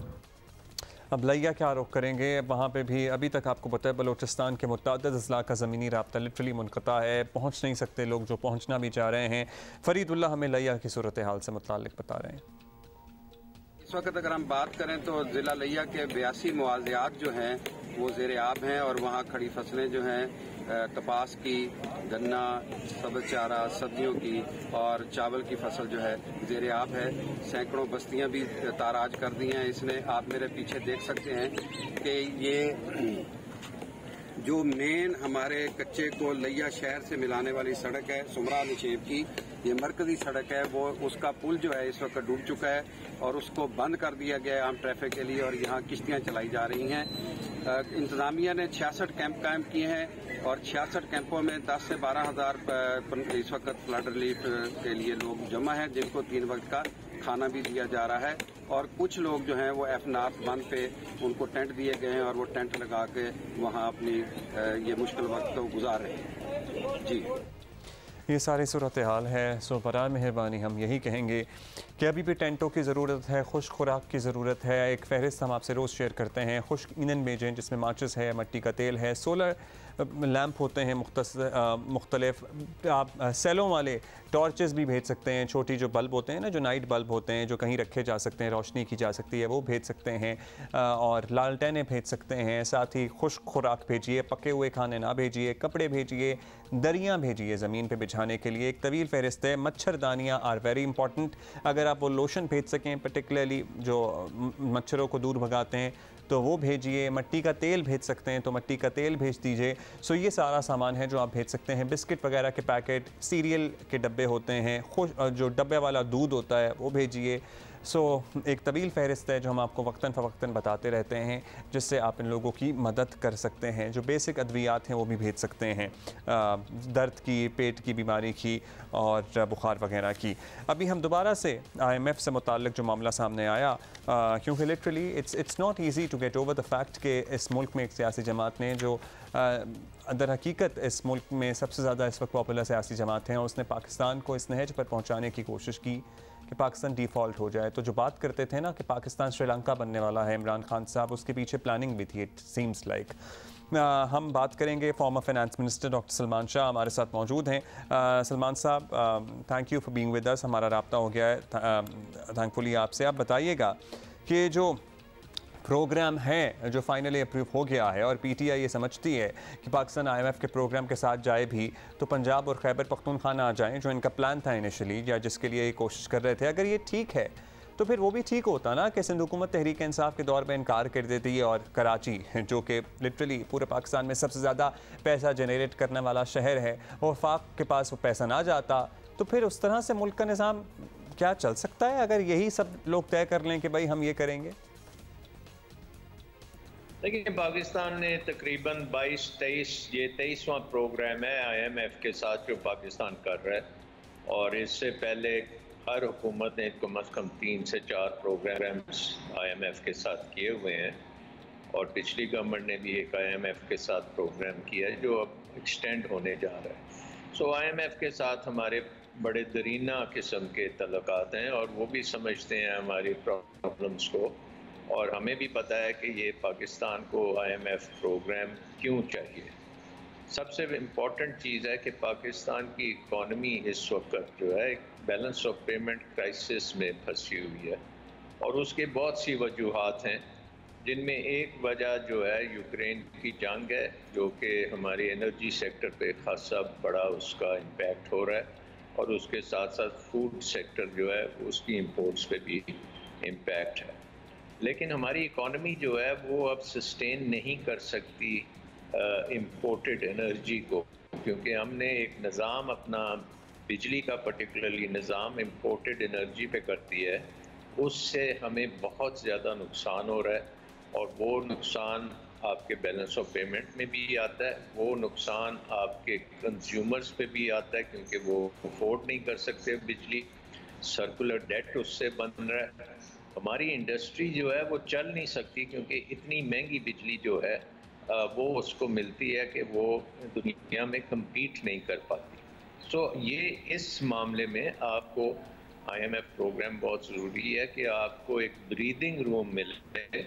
अब लिया क्या रुख करेंगे? वहाँ पे भी अभी तक आपको पता है बलूचिस्तान के मुतअद्दिद अज़ला का ज़मीनी राब्ता लिटरली मुनक़ता है, पहुँच नहीं सकते लोग जो पहुँचना भी चाह रहे हैं। फरीदुल्ला हमें लिया की सूरत हाल से मुताल्लिक़ बता रहे हैं। इस वक्त अगर हम बात करें तो ज़िला लिया के 82 मुआवज़ात जो हैं वो ज़ेर आब हैं और वहाँ खड़ी फसलें जो हैं कपास की, गन्ना, सब्ज़ चारा, सब्जियों की और चावल की फसल जो है ज़ेर आब है। सैकड़ों बस्तियां भी ताराज कर दी हैं इसने। आप मेरे पीछे देख सकते हैं कि ये जो मेन हमारे कच्चे को लिया शहर से मिलाने वाली सड़क है सुमरा निशेब की, ये मरकजी सड़क है, वो उसका पुल जो है इस वक्त डूब चुका है और उसको बंद कर दिया गया है आम ट्रैफिक के लिए और यहाँ किश्तियाँ चलाई जा रही हैं। इंतज़ामिया ने 66 कैंप कायम किए हैं और 66 कैंपों में 10 से 12 हज़ार इस वक्त फ्लड रिलीफ के लिए लोग जमा हैं, जिनको 3 वक्त का खाना भी दिया जा रहा है। और कुछ लोग जो हैं वो एफ नॉर्थ बंद पे उनको टेंट दिए गए हैं और वो टेंट लगा के वहाँ अपनी ये मुश्किल वक्त को गुजार रहे हैं। जी, ये सारी सूरत हाल है। सो बराए मेहरबानी हम यही कहेंगे कि अभी भी टेंटों की ज़रूरत है, खुश्क खुराक की ज़रूरत है। एक फ़हरिस्त हम आपसे रोज़ शेयर करते हैं। खुश्क ईंधन भेजें जिसमें माचिस है, मिट्टी का तेल है, सोलर लैंप होते हैं मुख्तलिफ। आप सेलों वाले टॉर्चेस भी भेज सकते हैं, छोटी जो बल्ब होते हैं ना, जो नाइट बल्ब होते हैं जो कहीं रखे जा सकते हैं, रोशनी की जा सकती है, वो भेज सकते हैं। और लालटेनें भेज सकते हैं। साथ ही खुश्क खुराक भेजिए, पके हुए खाने ना भेजिए, कपड़े भेजिए, दरियाँ भेजिए ज़मीन पे बिछाने के लिए। एक तवील फहरिस्त है। मच्छरदानियाँ आर वेरी इंपॉर्टेंट। अगर आप वो लोशन भेज सकें पर्टिकुलरली जो मच्छरों को दूर भगाते हैं तो वो भेजिए। मिट्टी का तेल भेज सकते हैं तो मिट्टी का तेल भेज दीजिए। सो ये सारा सामान है जो आप भेज सकते हैं। बिस्किट वगैरह के पैकेट, सीरियल के डब्बे होते हैं, जो डब्बे वाला दूध होता है वो भेजिए। सो एक तवील फहरिस्त है जो हम आपको वक्तन फ़वक्तन बताते रहते हैं, जिससे आप इन लोगों की मदद कर सकते हैं। जो बेसिक अद्वियात हैं वो भी भेज सकते हैं, दर्द की, पेट की बीमारी की और बुखार वगैरह की। अभी हम दोबारा से IMF से मुताल्लिक़ जो मामला सामने आया, क्योंकि literally it's not easy to get over the fact कि इस मुल्क में एक सियासी जमात ने जो दर हकीकत इस मुल्क में सबसे ज़्यादा इस वक्त पॉपुलर सियासी जमात हैं, उसने पाकिस्तान को इस नहज पर पहुँचाने की कोशिश की कि पाकिस्तान डिफ़ॉल्ट हो जाए। तो जो बात करते थे ना कि पाकिस्तान श्रीलंका बनने वाला है इमरान खान साहब, उसके पीछे प्लानिंग भी थी, इट सीम्स लाइक। हम बात करेंगे former finance minister doctor Salman Shah हमारे साथ मौजूद हैं। सलमान साहब, thank you for being with us. हमारा राब्ता हो गया है थैंकफुली आपसे। आप बताइएगा कि जो प्रोग्राम है जो फाइनली अप्रूव हो गया है और PTI ये समझती है कि पाकिस्तान IMF के प्रोग्राम के साथ जाए भी तो पंजाब और खैबर पख्तूनख्वा आ जाएं, जो इनका प्लान था इनिशियली या जिसके लिए ये कोशिश कर रहे थे, अगर ये ठीक है तो फिर वो भी ठीक होता ना कि सिंध हुकूमत तहरीक इंसाफ के दौर में इनकार कर देती है और कराची जो कि लिटरली पूरे पाकिस्तान में सबसे ज़्यादा पैसा जनरेट करने वाला शहर है, और वफाक के पास वो पैसा ना जाता, तो फिर उस तरह से मुल्क का निज़ाम क्या चल सकता है अगर यही सब लोग तय कर लें कि भाई हम ये करेंगे? देखिए, पाकिस्तान ने तकरीबन 22-23 ये 23वां प्रोग्राम है IMF के साथ जो पाकिस्तान कर रहा है, और इससे पहले हर हुकूमत ने कम अज़ कम 3 से 4 प्रोग्राम्स IMF के साथ किए हुए हैं, और पिछली गवर्नमेंट ने भी एक IMF के साथ प्रोग्राम किया है जो अब एक्सटेंड होने जा रहा है। सो IMF के साथ हमारे बड़े दरीना किस्म के तल्लुकात हैं और वो भी समझते हैं हमारी प्रॉब्लम्स को, और हमें भी पता है कि ये पाकिस्तान को IMF प्रोग्राम क्यों चाहिए। सबसे इम्पॉर्टेंट चीज़ है कि पाकिस्तान की इकॉनमी इस वक्त जो है एक बैलेंस ऑफ पेमेंट क्राइसिस में फंसी हुई है, और उसके बहुत सी वजूहात हैं, जिनमें एक वजह जो है यूक्रेन की जंग है, जो कि हमारी एनर्जी सेक्टर पे खासा बड़ा उसका इम्पैक्ट हो रहा है, और उसके साथ साथ फूड सेक्टर जो है उसकी इंपोर्ट्स पे भी इम्पैक्ट है। लेकिन हमारी इकॉनमी जो है वो अब सस्टेन नहीं कर सकती इम्पोर्टेड एनर्जी को, क्योंकि हमने एक निज़ाम अपना बिजली का पर्टिकुलरली निज़ाम इम्पोर्टेड एनर्जी पे कर दिया है। उससे हमें बहुत ज़्यादा नुकसान हो रहा है, और वो नुकसान आपके बैलेंस ऑफ पेमेंट में भी आता है, वो नुकसान आपके कंज्यूमर्स पे भी आता है क्योंकि वो अफोर्ड नहीं कर सकते बिजली, सर्कुलर डेट उससे बन रहा है। हमारी इंडस्ट्री जो है वो चल नहीं सकती क्योंकि इतनी महंगी बिजली जो है वो उसको मिलती है कि वो दुनिया में compete नहीं कर पाती। सो ये इस मामले में आपको IMF प्रोग्राम बहुत ज़रूरी है कि आपको एक ब्रीदिंग रूम मिले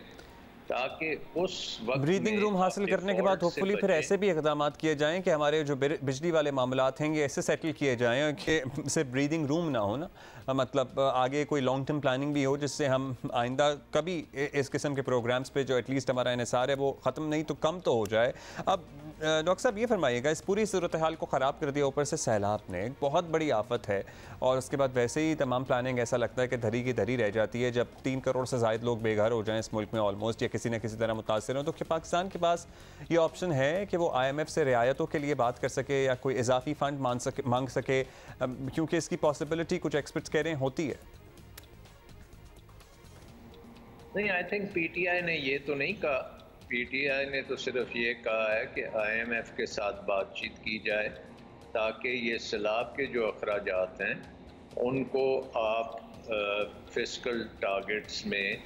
ताकि उस वक्त ब्रीदिंग रूम हासिल करने के बाद होपफुली फिर ऐसे भी इक़दाम किए जाएं कि हमारे जो बिजली वाले मामलात हैं ये ऐसे सेटल किए जाएं कि सिर्फ ब्रीदिंग रूम ना हो ना, मतलब आगे कोई लॉन्ग टर्म प्लानिंग भी हो जिससे हम आइंदा कभी इस किस्म के प्रोग्राम्स पे जो एटलीस्ट हमारा इन्हिसार है वो ख़त्म नहीं तो कम तो हो जाए। अब डॉक्टर साहब ये फरमाइएगा, इस पूरी सूरत हाल को ख़राब कर दिया ऊपर से सैलाब ने, एक बहुत बड़ी आफत है और उसके बाद वैसे ही तमाम प्लानिंग ऐसा लगता है कि धरी की धरी रह जाती है। जब 3 करोड़ से ज़ायद लोग बेघर हो जाएं इस मुल्क में ऑलमोस्ट, या किसी न किसी तरह मुतासर हो, तो क्या पाकिस्तान के पास ये ऑप्शन है कि वो IMF से रियायतों के लिए बात कर सके या कोई इजाफी फ़ंड मांग सके, क्योंकि इसकी पॉसिबिलिटी कुछ एक्सपर्ट्स कह रहे हैं होती है? नहीं, आई थिंक PTI ने ये तो नहीं कहा, PTI ने तो सिर्फ ये कहा है कि IMF के साथ बातचीत की जाए ताकि ये सैलाब के जो अखराजात हैं उनको आप फिस्कल टारगेट्स में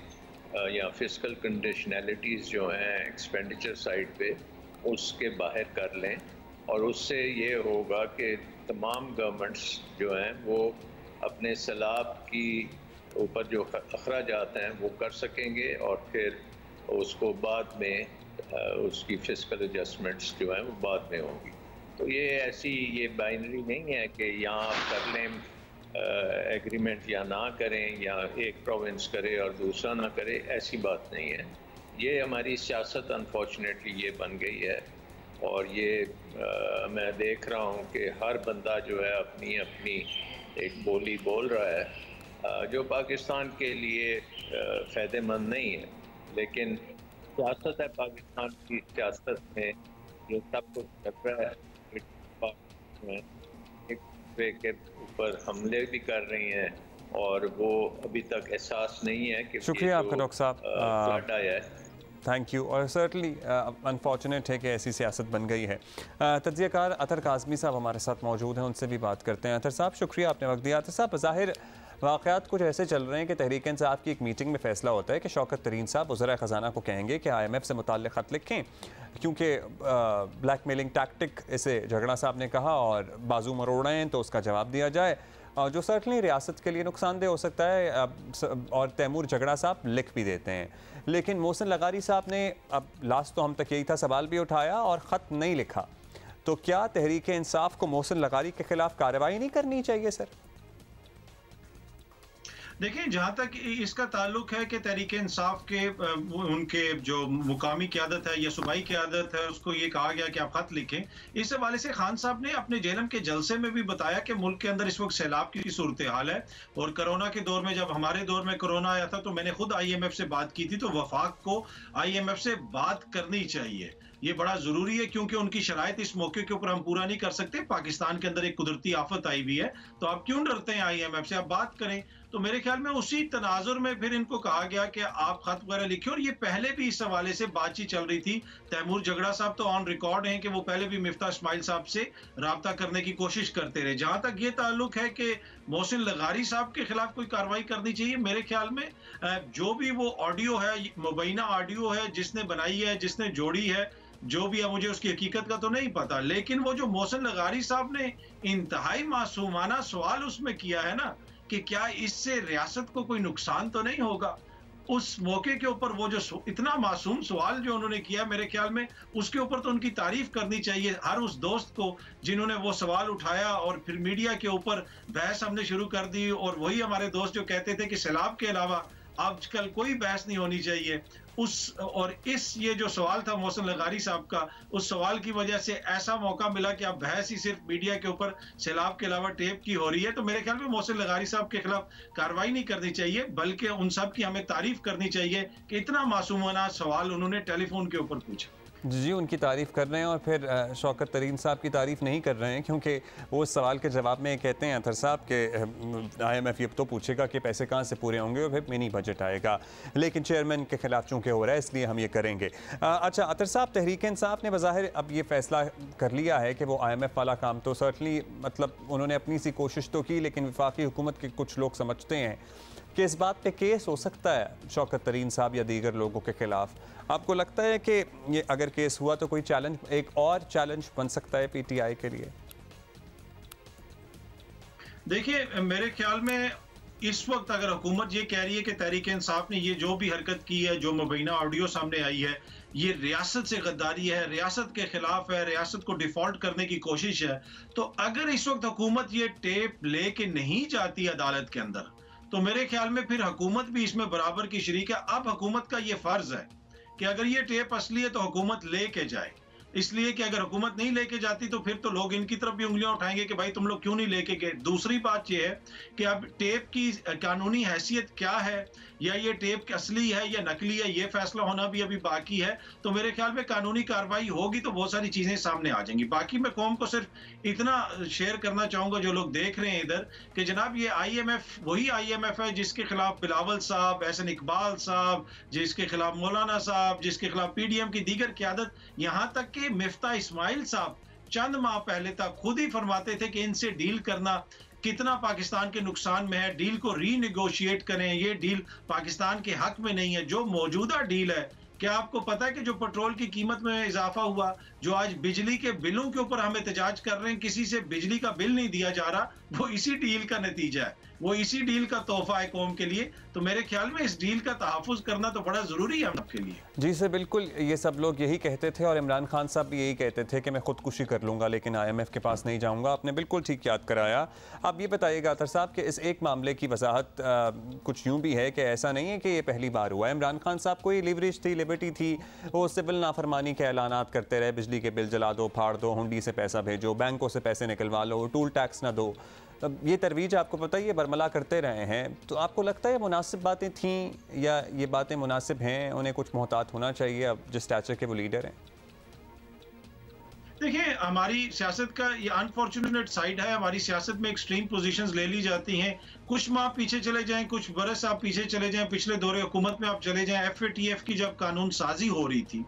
या फिस्कल कंडीशनैलिटीज़ जो हैं एक्सपेंडिचर साइड पे उसके बाहर कर लें, और उससे ये होगा कि तमाम गवर्नमेंट्स जो हैं वो अपने सैलाब की ऊपर जो अखराजात हैं वो कर सकेंगे और फिर उसको बाद में उसकी फिस्कल एडजस्टमेंट्स जो हैं वो बाद में होंगी। तो ये ऐसी ये बाइनरी नहीं है कि यहाँ आप कर लें एग्रीमेंट या ना करें या एक प्रोविंस करे और दूसरा ना करे, ऐसी बात नहीं है। ये हमारी सियासत अनफॉर्चुनेटली ये बन गई है और ये मैं देख रहा हूँ कि हर बंदा जो है अपनी अपनी एक बोली बोल रहा है जो पाकिस्तान के लिए फ़ायदेमंद नहीं है। लेकिन सियासत है पाकिस्तान की, सियासत में ये सब कुछ चल रहा है, एक दूसरे के ऊपर हमले भी कर रही हैं और वो अभी तक एहसास नहीं है कि शुक्रिया आपका डॉक्टर साहब, फ्लड आया है। Thank you. और सर्टनली अनफॉर्चुनेट है कि ऐसी सियासत बन गई है। तज्ज़ियाकार अतर काज़मी साहब हमारे साथ मौजूद हैं, उनसे भी बात करते हैं। अतर साहब शुक्रिया, आपने वक्त दिया। अतर साहब, ज़ाहिर वाक़यात कुछ ऐसे चल रहे हैं कि तहरीक इंसाफ की एक मीटिंग में फ़ैसला होता है कि शौकत तरीन साहब वज़ीर ख़जाना को कहेंगे कि IMF से मुताल्लिक़ ख़त लिखें, क्योंकि ब्लैकमेलिंग टैक्टिक इसे झगड़ा साहब ने कहा और बाजू मरोड़ रहे हैं तो उसका जवाब दिया जाए, जो सर्टनली रियासत के लिए नुकसानदेह हो सकता है। और तैमूर झगड़ा साहब लिख भी देते हैं, लेकिन मोहसिन लगारी साहब ने अब लास्ट तो हम तक यही था, सवाल भी उठाया और ख़त नहीं लिखा। तो क्या तहरीक इंसाफ को मोहसिन लगारी के खिलाफ कार्रवाई नहीं करनी चाहिए सर? देखिए, जहाँ तक इसका ताल्लुक है कि तहरीक इंसाफ के उनके जो मुकामी क़यादत है या सूबाई क़यादत है उसको ये कहा गया कि आप ख़त लिखें, इस हवाले से खान साहब ने अपने जेलम के जलसे में भी बताया कि मुल्क के अंदर इस वक्त सैलाब की सूरत हाल है और कोरोना के दौर में, जब हमारे दौर में कोरोना आया था तो मैंने खुद IMF से बात की थी, तो वफाक को IMF से बात करनी चाहिए, ये बड़ा ज़रूरी है, क्योंकि उनकी शराइत इस मौके के ऊपर हम पूरा नहीं कर सकते। पाकिस्तान के अंदर एक कुदरती आफत आई हुई है, तो आप क्यों डरते हैं IMF से, आप बात करें। तो मेरे ख्याल में उसी तनाजुर में फिर इनको कहा गया कि आप खत वगैरह लिखिए, और ये पहले भी इस हवाले से बातचीत चल रही थी। तैमूर झगड़ा साहब तो ऑन रिकॉर्ड हैं कि वो पहले भी मिफ्ता इस्माइल साहब से रब्ता करने की कोशिश करते रहे। जहां तक ये ताल्लुक है कि मोहसिन लगारी साहब के खिलाफ कोई कार्रवाई करनी चाहिए, मेरे ख्याल में जो भी वो ऑडियो है, मुबैना ऑडियो है, जिसने बनाई है, जिसने जोड़ी है, जो भी है, मुझे उसकी हकीकत का तो नहीं पता, लेकिन वो जो मोहसिन लगारी साहब ने इंतहाई मासूमाना सवाल उसमें किया है ना कि क्या इससे रियासत को कोई नुकसान तो नहीं होगा, उस मौके के ऊपर वो जो इतना मासूम सवाल जो उन्होंने किया, मेरे ख्याल में उसके ऊपर तो उनकी तारीफ करनी चाहिए हर उस दोस्त को जिन्होंने वो सवाल उठाया और फिर मीडिया के ऊपर बहस हमने शुरू कर दी। और वही हमारे दोस्त जो कहते थे कि सैलाब के अलावा आजकल कोई बहस नहीं होनी चाहिए, ये जो सवाल था मोहसिन लगारी साहब का, उस सवाल की वजह से ऐसा मौका मिला कि अब बहस ही सिर्फ मीडिया के ऊपर सैलाब के अलावा टेप की हो रही है। तो मेरे ख्याल में मोहसिन लगारी साहब के खिलाफ कार्रवाई नहीं करनी चाहिए, बल्कि उन सब की हमें तारीफ करनी चाहिए कि इतना मासूमाना सवाल उन्होंने टेलीफोन के ऊपर पूछा। जी, उनकी तारीफ़ कर रहे हैं और फिर शौकत तरीन साहब की तारीफ़ नहीं कर रहे हैं, क्योंकि वो उस सवाल के जवाब में कहते हैं अतर साहब के IMF ये तो पूछेगा कि पैसे कहाँ से पूरे होंगे और फिर मिनी बजट आएगा, लेकिन चेयरमैन के खिलाफ चूँकि हो रहा है इसलिए हम ये करेंगे। अच्छा अतर साहब, तहरीक इंसाफ ने बज़ाहिर अब ये फ़ैसला कर लिया है कि वो IMF वाला काम तो सर्टनली मतलब उन्होंने अपनी सी कोशिश तो की, लेकिन वफाकी हुकूमत के कुछ लोग समझते हैं कि इस बात पे केस हो सकता है शौकत तरीन साहब या दीगर लोगों के खिलाफ। आपको लगता है कि ये अगर केस हुआ तो कोई चैलेंज, एक और चैलेंज बन सकता है PTI के लिए? देखिए, मेरे ख्याल में इस वक्त अगर हुकूमत ये कह रही है कि तहरीक इंसाफ ने ये जो भी हरकत की है, जो मुबैना ऑडियो सामने आई है, ये रियासत से गद्दारी है, रियासत के खिलाफ है, रियासत को डिफॉल्ट करने की कोशिश है, तो अगर इस वक्त हुकूमत ये टेप लेके नहीं जाती अदालत के अंदर, तो मेरे ख्याल में फिर हुकूमत भी इसमें बराबर की शरीक है। अब हुकूमत का ये फर्ज है कि अगर ये टेप असली है तो हुकूमत लेके जाए, इसलिए कि अगर हुकूमत नहीं लेके जाती तो फिर तो लोग इनकी तरफ भी उंगलियां उठाएंगे कि भाई तुम लोग क्यों नहीं लेके गए। दूसरी बात यह है कि अब टेप की कानूनी हैसियत क्या है, या ये टेप असली है या नकली है, ये फैसला होना भी अभी बाकी है। तो मेरे ख्याल में कानूनी कार्रवाई होगी तो बहुत सारी चीजें सामने आ जाएंगी। बाकी मैं कौम को सिर्फ इतना शेयर करना चाहूंगा, जो लोग देख रहे हैं इधर, कि जनाब ये IMF वही IMF है जिसके खिलाफ बिलावल साहब, एहसन इकबाल साहब, जिसके खिलाफ मौलाना साहब, जिसके खिलाफ PDM की दीगर क़यादत, यहाँ तक कि मिफ्ता इस्माइल साहब चंद माह पहले तक खुद ही फरमाते थे कि इनसे डील करना कितना पाकिस्तान के नुकसान में है, डील को रीनेगोशिएट करें, ये डील पाकिस्तान के हक में नहीं है। जो मौजूदा डील है, क्या आपको पता है कि जो पेट्रोल की कीमत में इजाफा हुआ, जो आज बिजली के बिलों के ऊपर हम एहतजाज कर रहे हैं, किसी से बिजली का बिल नहीं दिया जा रहा, वो इसी डील का नतीजा है, वो इसी डील का तोहफा है कौम के लिए। तो मेरे ख्याल में इस डील का तहफ़्फ़ुज़ करना तो बड़ा ज़रूरी है आपके लिए। जी सर, बिल्कुल, ये सब लोग यही कहते थे और इमरान खान साहब भी यही कहते थे कि मैं खुदकुशी कर लूँगा लेकिन IMF के पास नहीं जाऊँगा। आपने बिल्कुल ठीक याद कराया। अब ये बताइएगा अतर साहब कि इस एक मामले की वजाहत कुछ यूँ भी है कि ऐसा नहीं है कि ये पहली बार हुआ है। इमरान खान साहब को ये लिवरेज थी, लिबर्टी थी, वो सिविल नाफरमानी के ऐलानात करते रहे, बिजली के बिल जला दो, फाड़ दो, हुंडी से पैसा भेजो, बैंकों से पैसे निकलवा लो, टूल टैक्स ना दो। अब ये तरवीज आपको पता ही है बरमला करते रहे हैं, तो आपको लगता है मुनासिब बातें थीं या ये बातें मुनासिब हैं, उन्हें कुछ मोहतात होना चाहिए अब जिस स्टैचर के वो लीडर हैं? देखिए, हमारी सियासत का ये अनफॉर्चुनेट साइड है। हमारी सियासत में एक्सट्रीम पोजीशंस ले ली जाती हैं। कुछ माह पीछे चले जाएं, कुछ बरस आप पीछे चले जाएं, पिछले दौरे हुकूमत में आप चले जाएं। FATF की जब कानून साजी हो रही थी,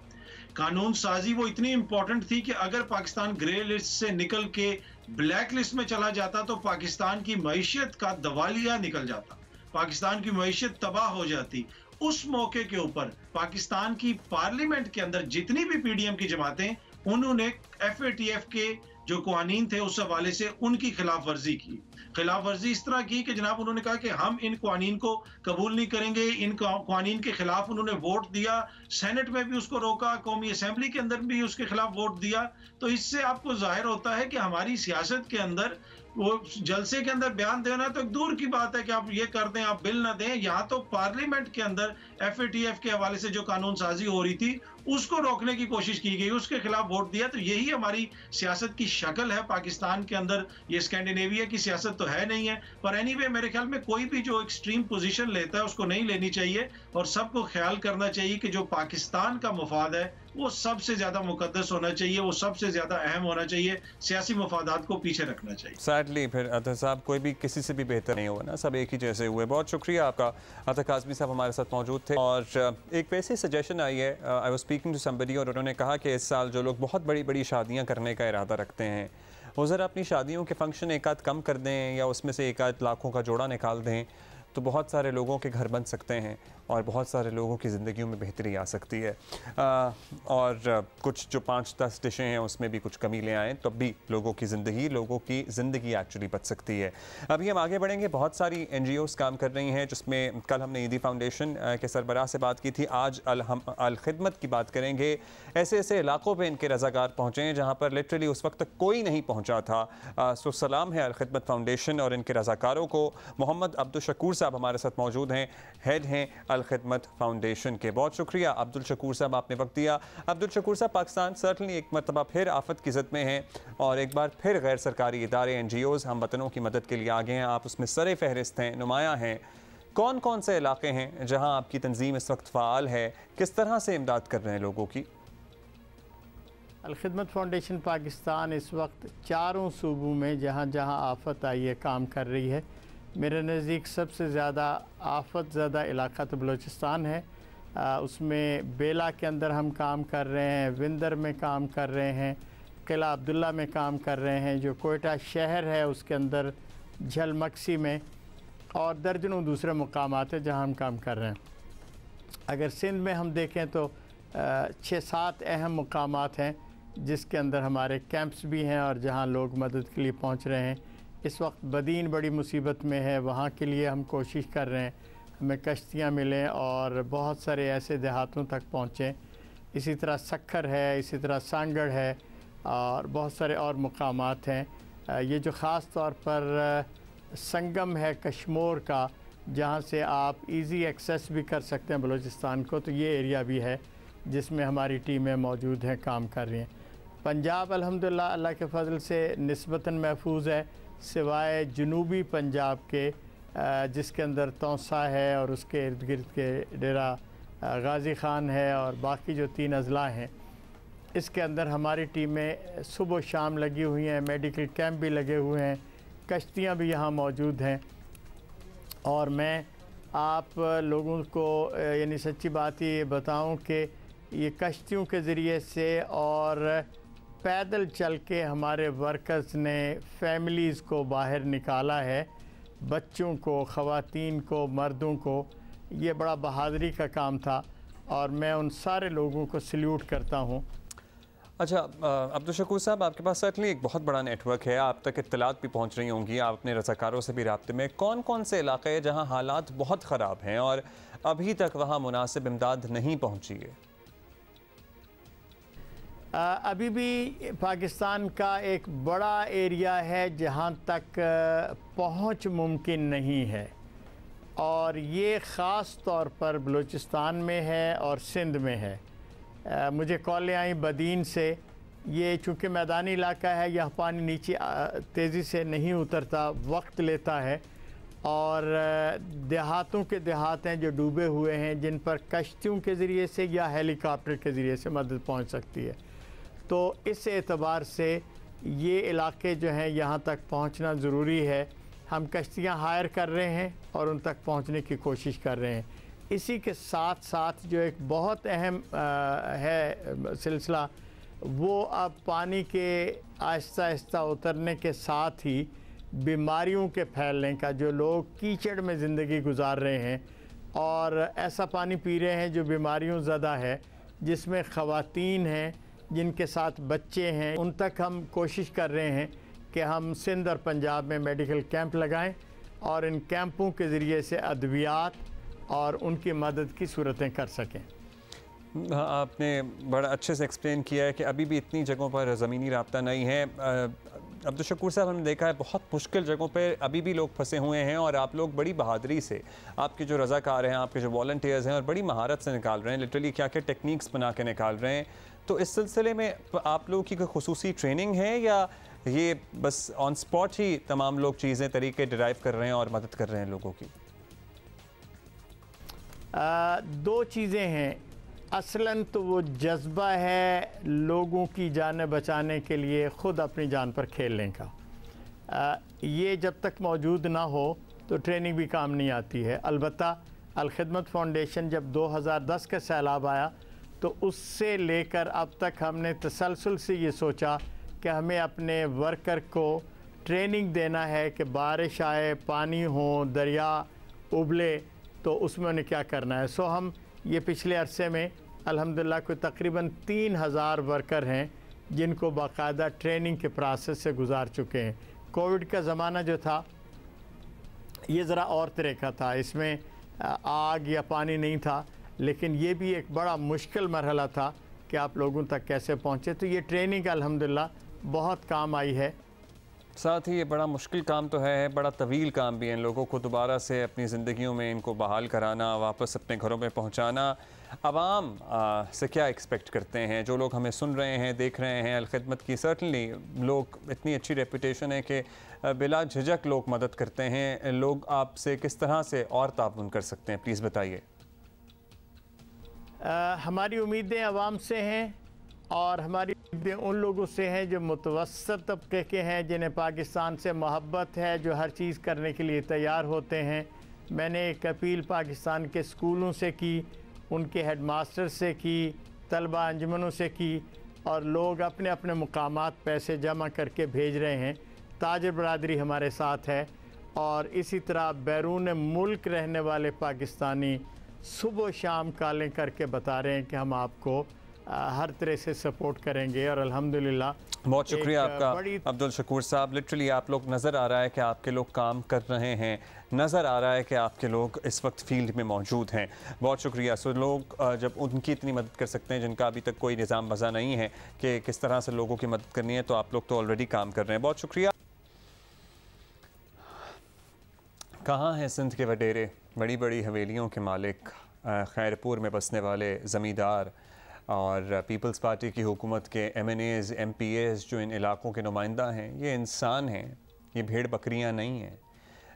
कानून साजी वो इतनी इंपॉर्टेंट थी कि अगर पाकिस्तान ग्रे लिस्ट से निकल के ब्लैक लिस्ट में चला जाता तो पाकिस्तान की मईशत का दवालिया निकल जाता, पाकिस्तान की मईशत तबाह हो जाती। उस मौके के ऊपर पाकिस्तान की पार्लियामेंट के अंदर जितनी भी PDM की जमातें, उन्होंने FATF के जो कानून थे उस हवाले से उनकी खिलाफ वर्जी की। खिलाफ वर्जी इस तरह की कि जनाब उन्होंने कहा कि हम इन कानून को कबूल नहीं करेंगे, इन कानून के खिलाफ उन्होंने वोट दिया, सेनेट में भी उसको रोका, कौमी असेंबली के अंदर भी उसके खिलाफ वोट दिया। तो इससे आपको जाहिर होता है कि हमारी सियासत के अंदर वो जलसे के अंदर बयान देना तो एक दूर की बात है कि आप ये कर दें, आप बिल ना दें। यहाँ तो पार्लियामेंट के अंदर FATF के हवाले से जो कानून साजी हो रही थी उसको रोकने की कोशिश की गई, उसके खिलाफ वोट दिया। तो यही हमारी सियासत की शक्ल है पाकिस्तान के अंदर। ये स्कैंडिनेविया की सियासत तो है नहीं है, पर एनीवे मेरे ख्याल में कोई भी जो एक्सट्रीम पोजीशन लेता है उसको नहीं लेनी चाहिए और सबको ख्याल करना चाहिए कि जो पाकिस्तान का मफाद है वो सबसे ज्यादा मुकद्दस होना चाहिए, वो सबसे ज्यादा अहम होना चाहिए, सियासी मफादात को पीछे रखना चाहिए। सैडली फिर अतर साहब कोई भी किसी से भी बेहतर नहीं हुआ ना, सब एक ही जैसे हुए। बहुत शुक्रिया आपका। अतर काज़मी साहब हमारे साथ मौजूद थे और एक वैसे सजेशन आई है, I was speaking to somebody और उन्होंने कहा कि इस साल जो लोग बहुत बड़ी बड़ी शादियाँ करने का इरादा रखते हैं वो ज़रा अपनी शादियों के फंक्शन एक आध कम कर दें या उसमें से एक आध लाखों का जोड़ा निकाल दें, तो बहुत सारे लोगों के घर बन सकते हैं और बहुत सारे लोगों की ज़िंदगियों में बेहतरी आ सकती है। और कुछ जो 5-10 डिशें हैं उसमें भी कुछ कमी ले आएँ तब भी लोगों की ज़िंदगी एक्चुअली बच सकती है। अभी हम आगे बढ़ेंगे। बहुत सारी NGOs काम कर रही हैं, जिसमें कल हमने ईदी फाउंडेशन के सरबराह से बात की थी, आज अल खिदमत की बात करेंगे। ऐसे ऐसे इलाकों पर इनके रज़ाकार पहुँचे हैं जहाँ पर लिटरली उस वक्त तक कोई नहीं पहुँचा था। सो सलाम है अल खिदमत फाउंडेशन और इनके रज़ाकारों को। मोहम्मद अब्दुल शकूर साहब हमारे साथ मौजूद हैं, हेड हैं अल खिदमत फाउंडेशन के। बहुत शुक्रिया अब्दुल शकूर साहब, आपने वक्त दिया। अब्दुल शकूर साहब, पाकिस्तान सर्टनली एक मरतबा फिर आफत की ज़द में है और एक बार फिर गैर सरकारी इदारे NGOs हम वतनों की मदद के लिए आगे हैं, आप उसमें सरे फहरिस्त हैं, नुमाया हैं। कौन कौन से इलाके हैं जहां आपकी तंजीम इस वक्त फ़ाल है, किस तरह से इमदाद कर रहे हैं लोगों की? अलखिदमत फाउंडेशन पाकिस्तान इस वक्त चारों सूबों में जहाँ जहाँ आफत आई है काम कर रही है। मेरे नज़दीक सबसे ज़्यादा आफत ज़्यादा इलाका तो बलूचिस्तान है। उसमें बेला के अंदर हम काम कर रहे हैं, विंदर में काम कर रहे हैं, किला अब्दुल्ला में काम कर रहे हैं, जो कोयटा शहर है उसके अंदर झलमक्सी में, और दर्जनों दूसरे मुकामात हैं जहाँ हम काम कर रहे हैं। अगर सिंध में हम देखें तो 6-7 अहम मुकामात हैं जिसके अंदर हमारे कैंप्स भी हैं और जहाँ लोग मदद के लिए पहुँच रहे हैं। इस वक्त बदीन बड़ी मुसीबत में है, वहाँ के लिए हम कोशिश कर रहे हैं हमें कश्तियाँ मिलें और बहुत सारे ऐसे देहातों तक पहुँचें। इसी तरह सखर है, इसी तरह सांगड़ है और बहुत सारे और मुकामात हैं। ये जो ख़ास तौर पर संगम है कश्मोर का, जहाँ से आप इजी एक्सेस भी कर सकते हैं बलूचिस्तान को, तो ये एरिया भी है जिसमें हमारी टीमें मौजूद हैं, काम कर रही हैं। पंजाब अल्हम्दुलिल्लाह अल्लाह के फ़ज़ल से निस्बतन महफूज है, सिवाय जनूबी पंजाब के जिसके अंदर तौसा है और उसके इर्द गिर्द के डेरा गाज़ी ख़ान है और बाकी जो 3 अज़ला हैं, इसके अंदर हमारी टीमें सुबह शाम लगी हुई हैं। मेडिकल कैंप भी लगे हुए हैं, कश्तियाँ भी यहाँ मौजूद हैं। और मैं आप लोगों को यानी सच्ची बात ये बताऊं कि ये कश्तियों के ज़रिए से और पैदल चल के हमारे वर्कर्स ने फैमिलीज़ को बाहर निकाला है, बच्चों को, ख़वातीन को, मर्दों को। ये बड़ा बहादुरी का काम था और मैं उन सारे लोगों को सल्यूट करता हूँ। अच्छा अब्दुल शकूर साहब, आपके पास सर्टनली एक बहुत बड़ा नेटवर्क है, आप तक इत्तलात भी पहुंच रही होंगी, आप अपने रज़ाकारों से भी राब्ते में। कौन कौन से इलाके हैं जहां हालात बहुत ख़राब हैं और अभी तक वहां मुनासिब इमदाद नहीं पहुंची है? अभी भी पाकिस्तान का एक बड़ा एरिया है जहां तक पहुंच मुमकिन नहीं है, और ये ख़ास तौर पर बलूचिस्तान में है और सिंध में है। मुझे कॉलें आई बदीन से। ये चूँकि मैदानी इलाका है, यह पानी नीचे तेज़ी से नहीं उतरता, वक्त लेता है, और देहातों के देहात हैं जो डूबे हुए हैं, जिन पर कश्तियों के ज़रिए से या हेलीकॉप्टर के ज़रिए से मदद पहुंच सकती है। तो इस एतबार से ये इलाके जो हैं यहाँ तक पहुँचना ज़रूरी है। हम कश्तियाँ हायर कर रहे हैं और उन तक पहुँचने की कोशिश कर रहे हैं। इसी के साथ साथ जो एक बहुत अहम है सिलसिला, वो अब पानी के आहिस्ता आहिस्ता उतरने के साथ ही बीमारियों के फैलने का, जो लोग कीचड़ में ज़िंदगी गुजार रहे हैं और ऐसा पानी पी रहे हैं जो बीमारियों ज़्यादा है, जिसमें ख़वातीन हैं, जिनके साथ बच्चे हैं, उन तक हम कोशिश कर रहे हैं कि हम सिंध और पंजाब में मेडिकल कैंप लगाएं और इन कैंपों के ज़रिए से अद्वियात और उनकी मदद की सूरतें कर सकें। आपने बड़ा अच्छे से एक्सप्लेन किया है कि अभी भी इतनी जगहों पर ज़मीनी राब्ता नहीं है। अब्दुल शकूर साहब, हमने देखा है बहुत मुश्किल जगहों पर अभी भी लोग फंसे हुए हैं और आप लोग बड़ी बहादुरी से, आपके जो रज़ाकार हैं, आपके जो वॉलंटियर्स हैं, और बड़ी महारत से निकाल रहे हैं, लिटरली क्या क्या टेक्निक्स बना के निकाल रहे हैं। तो इस सिलसिले में आप लोगों की कोई खुसूसी ट्रेनिंग है या ये बस ऑन स्पॉट ही तमाम लोग चीज़ें, तरीके डिराइव कर रहे हैं और मदद कर रहे हैं लोगों की? 2 चीज़ें हैं। असलन तो वो जज्बा है लोगों की जान बचाने के लिए ख़ुद अपनी जान पर खेलने का। ये जब तक मौजूद ना हो तो ट्रेनिंग भी काम नहीं आती है। अलबत्ता अलखिदमत फाउंडेशन जब 2010 का सैलाब आया तो उससे लेकर अब तक हमने तसलसल से ये सोचा कि हमें अपने वर्कर को ट्रेनिंग देना है कि बारिश आए, पानी हो, दरिया उबले, तो उसमें उन्हें क्या करना है। सो हम ये पिछले अरसे में अल्हम्दुलिल्लाह कोई तकरीबन 3000 वर्कर हैं जिनको बाकायदा ट्रेनिंग के प्रोसेस से गुजार चुके हैं। कोविड का ज़माना जो था ये ज़रा और तरह का था, इसमें आग या पानी नहीं था, लेकिन ये भी एक बड़ा मुश्किल मरहला था कि आप लोगों तक कैसे पहुँचे। तो ये ट्रेनिंग अल्हम्दुलिल्लाह बहुत काम आई है। साथ ही ये बड़ा मुश्किल काम तो है, बड़ा तवील काम भी है। इन लोगों को दोबारा से अपनी ज़िंदगियों में इनको बहाल कराना, वापस अपने घरों में पहुंचाना। आवाम से क्या एक्सपेक्ट करते हैं? जो लोग हमें सुन रहे हैं, देख रहे हैं, अलखिदमत की सर्टनली लोग, इतनी अच्छी रेपुटेशन है कि बिला झिझक लोग मदद करते हैं। लोग आपसे किस तरह से और ताउन कर सकते हैं, प्लीज़ बताइए। हमारी उम्मीदें आवाम से हैं और हमारी उन लोगों से हैं जो मुतवस्सत तबके के हैं, जिन्हें पाकिस्तान से मोहब्बत है, जो हर चीज़ करने के लिए तैयार होते हैं। मैंने एक अपील पाकिस्तान के स्कूलों से की, उनके हेडमास्टर से की, तलबा अंजुमनों से की, और लोग अपने अपने मुकामात पैसे जमा करके भेज रहे हैं। ताजिर बरादरी हमारे साथ है, और इसी तरह बैरून मुल्क रहने वाले पाकिस्तानी सुबह शाम कॉलें करके बता रहे हैं कि हम आपको हर तरह से सपोर्ट करेंगे। और अल्हम्दुलिल्लाह बहुत शुक्रिया आपका अब्दुल शकूर साहब। लिटरली आप लोग, नज़र आ रहा है कि आपके लोग काम कर रहे हैं, नज़र आ रहा है कि आपके लोग इस वक्त फील्ड में मौजूद हैं। बहुत शुक्रिया। सो लोग जब उनकी इतनी मदद कर सकते हैं जिनका अभी तक कोई निज़ाम वज़ा नहीं है कि किस तरह से लोगों की मदद करनी है, तो आप लोग तो ऑलरेडी काम कर रहे हैं। बहुत शुक्रिया। कहाँ हैं सिंध के वडेरे, बड़ी बड़ी हवेलियों के मालिक, खैरपुर में बसने वाले ज़मींदार और पीपल्स पार्टी की हुकूमत के MNAs MPAs जो इन इलाकों के नुमाइंदा हैं? ये इंसान हैं, ये भेड़ बकरियां नहीं हैं।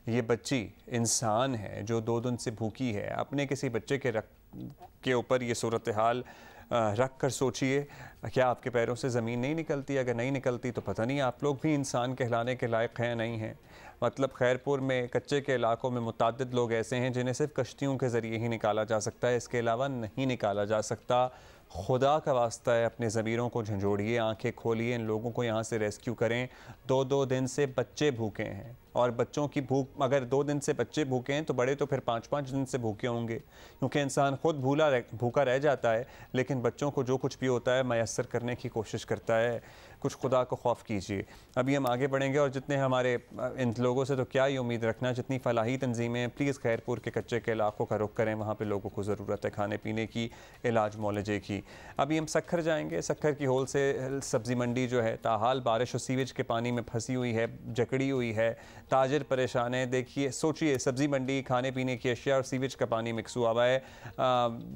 ये बच्ची इंसान है जो 2 दिन से भूखी है। अपने किसी बच्चे के ऊपर ये सूरत हाल रख कर सोचिए, क्या आपके पैरों से ज़मीन नहीं निकलती? अगर नहीं निकलती तो पता नहीं आप लोग भी इंसान कहलाने के लायक हैं नहीं हैं। मतलब खैरपुर में कच्चे के इलाकों में मुताद्दिद लोग ऐसे हैं जिन्हें सिर्फ कश्तियों के ज़रिए ही निकाला जा सकता है, इसके अलावा नहीं निकाला जा सकता। खुदा का वास्ता है, अपने ज़मीरों को झंझोड़िए, आंखें खोलिए, इन लोगों को यहाँ से रेस्क्यू करें। 2-2 दिन से बच्चे भूखे हैं, और बच्चों की भूख, अगर 2 दिन से बच्चे भूखे हैं तो बड़े तो फिर 5-5 दिन से भूखे होंगे, क्योंकि इंसान खुद भूखा रह जाता है, लेकिन बच्चों को जो कुछ भी होता है मैसर करने की कोशिश करता है। कुछ खुदा को खौफ कीजिए। अभी हम आगे बढ़ेंगे, और जितने हमारे इन लोगों से तो क्या ही उम्मीद रखना, जितनी फलाही तंजीमें, प्लीज़ खैरपुर के कच्चे के इलाकों का रुख करें, वहाँ पे लोगों को ज़रूरत है खाने पीने की, इलाज मौलजे की। अभी हम सक्खर जाएंगे। सक्खर की होल से सब्ज़ी मंडी जो है ताहाल बारिश और सीवेज के पानी में फंसी हुई है, जकड़ी हुई है, ताजिर परेशान है। देखिए, सोचिए, सब्ज़ी मंडी, खाने पीने की अशिया और सीवेज का पानी मिक्स हुआ हुआ है,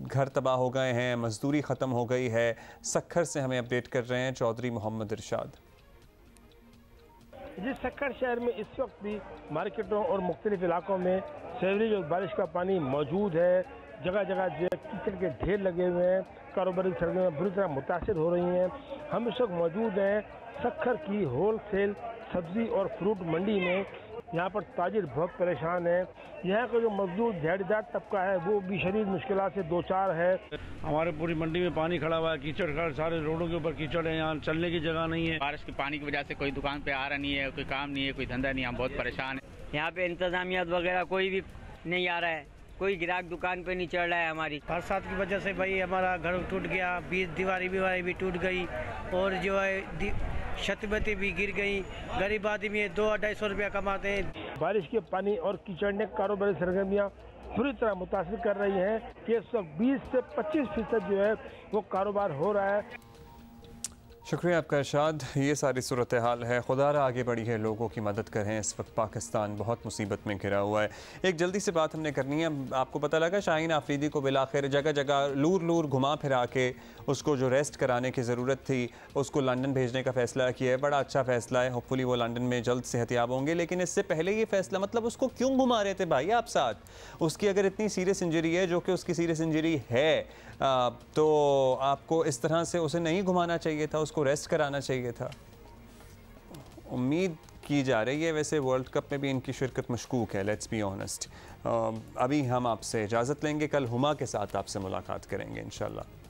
घर तबाह हो गए हैं, मजदूरी ख़त्म हो गई है। सक्खर से हमें अपडेट कर रहे हैं चौधरी मोहम्मद इरशाद। जिस सक्खर शहर में इस वक्त भी मार्केटों और मुख्तलिफ इलाकों में सीवरेज और बारिश का पानी मौजूद है, जगह जगह जो है कीचड़ के ढेर लगे हुए हैं, कारोबारी सरगर्मियाँ बुरी तरह मुतासिर हो रही हैं। हम इस वक्त मौजूद हैं सक्खर की होल सेल सब्जी और फ्रूट मंडी में। यहाँ पर ताजिर बहुत परेशान है। यहाँ का जो मजदूर दिहाड़ीदार तबका है वो भी शदीद मुश्किलात से 2-4 है। हमारे पूरी मंडी में पानी खड़ा हुआ है, कीचड़ खड़ा, सारे रोडों के ऊपर कीचड़ है, यहाँ चलने की जगह नहीं है। बारिश के पानी की वजह से कोई दुकान पे आ रहा नहीं है, कोई काम नहीं है, कोई धंधा नहीं है, हम बहुत परेशान है। यहाँ पे इंतजामियत वगैरह कोई भी नहीं आ रहा है, कोई ग्राहक दुकान पे नहीं चढ़ रहा है। हमारी बरसात की वजह से भाई हमारा घर टूट गया, बीच दीवारी भी टूट गई, और जो है छतबती भी गिर गई। गरीब आदमी 200-250 रुपया कमाते हैं। बारिश के पानी और कीचड़ ने कारोबारी सरगर्मियाँ पूरी तरह मुतासिर कर रही हैं कि इस वक्त 20 से 25% जो है वो कारोबार हो रहा है। शुक्रिया आपका इरशाद। ये सारी सूरत हाल है, खुदारा आगे बढ़ी है, लोगों की मदद करें। इस वक्त पाकिस्तान बहुत मुसीबत में घिरा हुआ है। एक जल्दी से बात हमने करनी है। आपको पता लगा शाहीन आफरीदी को बिलाखिर जगह जगह लूर घुमा फिरा के उसको जो रेस्ट कराने की ज़रूरत थी उसको लंदन भेजने का फ़ैसला किया है। बड़ा अच्छा फ़ैसला है, होपफुली वो लंदन में जल्द सेहतियाब होंगे। लेकिन इससे पहले ये फ़ैसला, मतलब उसको क्यों घुमा रहे थे भाई आप साथ? उसकी अगर इतनी सीरियस इंजरी है, जो कि उसकी सीरियस इंजरी है, तो आपको इस तरह से उसे नहीं घुमाना चाहिए था, उसको रेस्ट कराना चाहिए था। उम्मीद की जा रही है वैसे वर्ल्ड कप में भी इनकी शिरकत मशकूक है, लेट्स बी ऑनेस्ट। अभी हम आपसे इजाज़त लेंगे, कल हुमा के साथ आपसे मुलाकात करेंगे इंशाल्लाह।